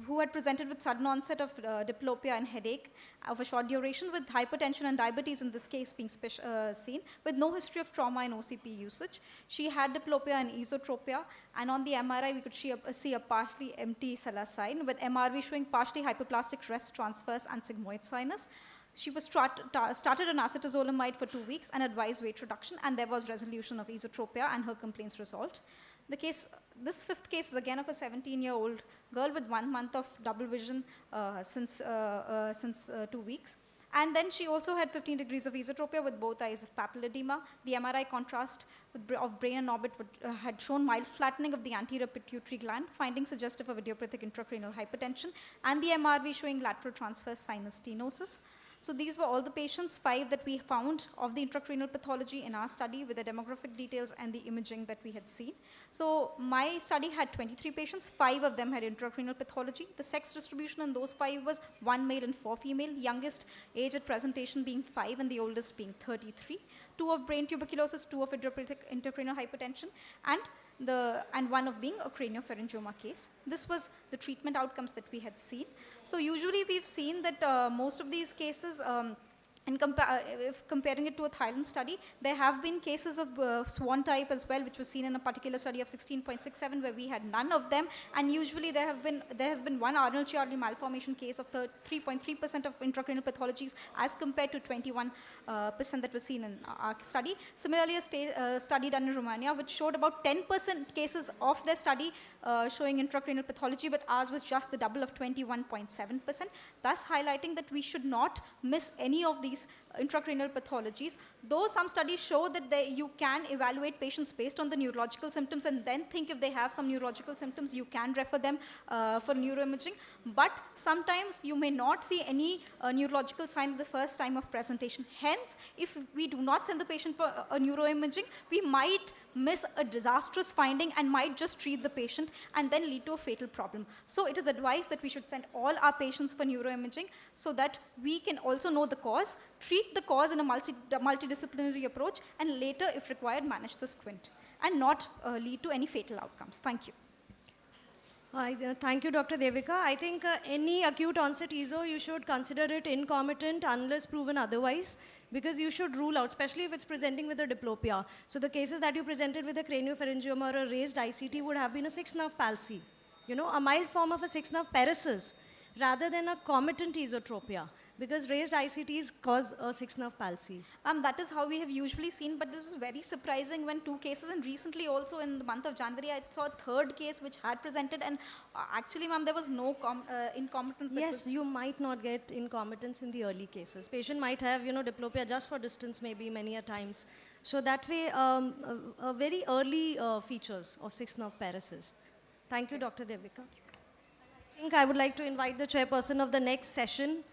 who had presented with sudden onset of diplopia and headache of a short duration, with hypertension and diabetes in this case being seen, with no history of trauma and OCP usage. She had diplopia and esotropia, and on the MRI we could see a partially empty sella sign, with MRV showing partially hyperplastic rest transverse and sigmoid sinus. She was started on acetazolamide for 2 weeks and advised weight reduction, and there was resolution of esotropia and her complaints resolved. This fifth case is again of a 17-year-old girl with 1 month of double vision since 2 weeks. And then she also had 15 degrees of esotropia with both eyes of papilledema. The MRI contrast of brain and orbit had shown mild flattening of the anterior pituitary gland, finding suggestive of idiopathic intracranial hypertension, and the MRV showing lateral transverse sinus stenosis. So these were all the patients, 5 that we found of the intracranial pathology in our study with the demographic details and the imaging that we had seen. So my study had 23 patients, 5 of them had intracranial pathology. The sex distribution in those 5 was 1 male and 4 female, youngest age at presentation being 5 and the oldest being 33. 2 of brain tuberculosis, 2 of idiopathic intracranial hypertension, and 1 of being a craniopharyngioma case. This was the treatment outcomes that we had seen. So usually we've seen that most of these cases, if comparing it to a Thailand study, there have been cases of swan type as well, which was seen in a particular study of 16.67 where we had none of them, and usually there has been one Arnold-Chiari malformation case of 3.3% of intracranial pathologies as compared to 21% that was seen in our study. Similarly, a study done in Romania which showed about 10% cases of their study showing intracranial pathology, but ours was just the double of 21.7%, thus highlighting that we should not miss any of these intracranial pathologies. Though some studies show that you can evaluate patients based on the neurological symptoms and then think if they have some neurological symptoms, you can refer them for neuroimaging. But sometimes you may not see any neurological sign the first time of presentation. Hence, if we do not send the patient for a neuroimaging, we might miss a disastrous finding and might just treat the patient and then lead to a fatal problem. So it is advised that we should send all our patients for neuroimaging so that we can also know the cause, treat the cause in a multidisciplinary approach, and later, if required, manage the squint and not lead to any fatal outcomes. Thank you. Thank you, Dr. Devika. I think any acute onset ESO, you should consider it concomitant unless proven otherwise, because you should rule out, especially if it's presenting with a diplopia. So the cases that you presented with a craniopharyngioma or a raised ICT would have been a sixth nerve palsy, a mild form of a sixth nerve paresis, rather than a comitant esotropia, because raised ICTs cause a sixth nerve palsy. That is how we have usually seen, but this was very surprising when 2 cases, and recently also in the month of January, I saw a 3rd case which had presented, and actually, ma'am, there was no incompetence. Yes, you might not get incompetence in the early cases. Patient might have, diplopia just for distance, maybe many a times. So that way, very early features of sixth nerve paresis. Thank you, Dr. Devika. I think I would like to invite the chairperson of the next session,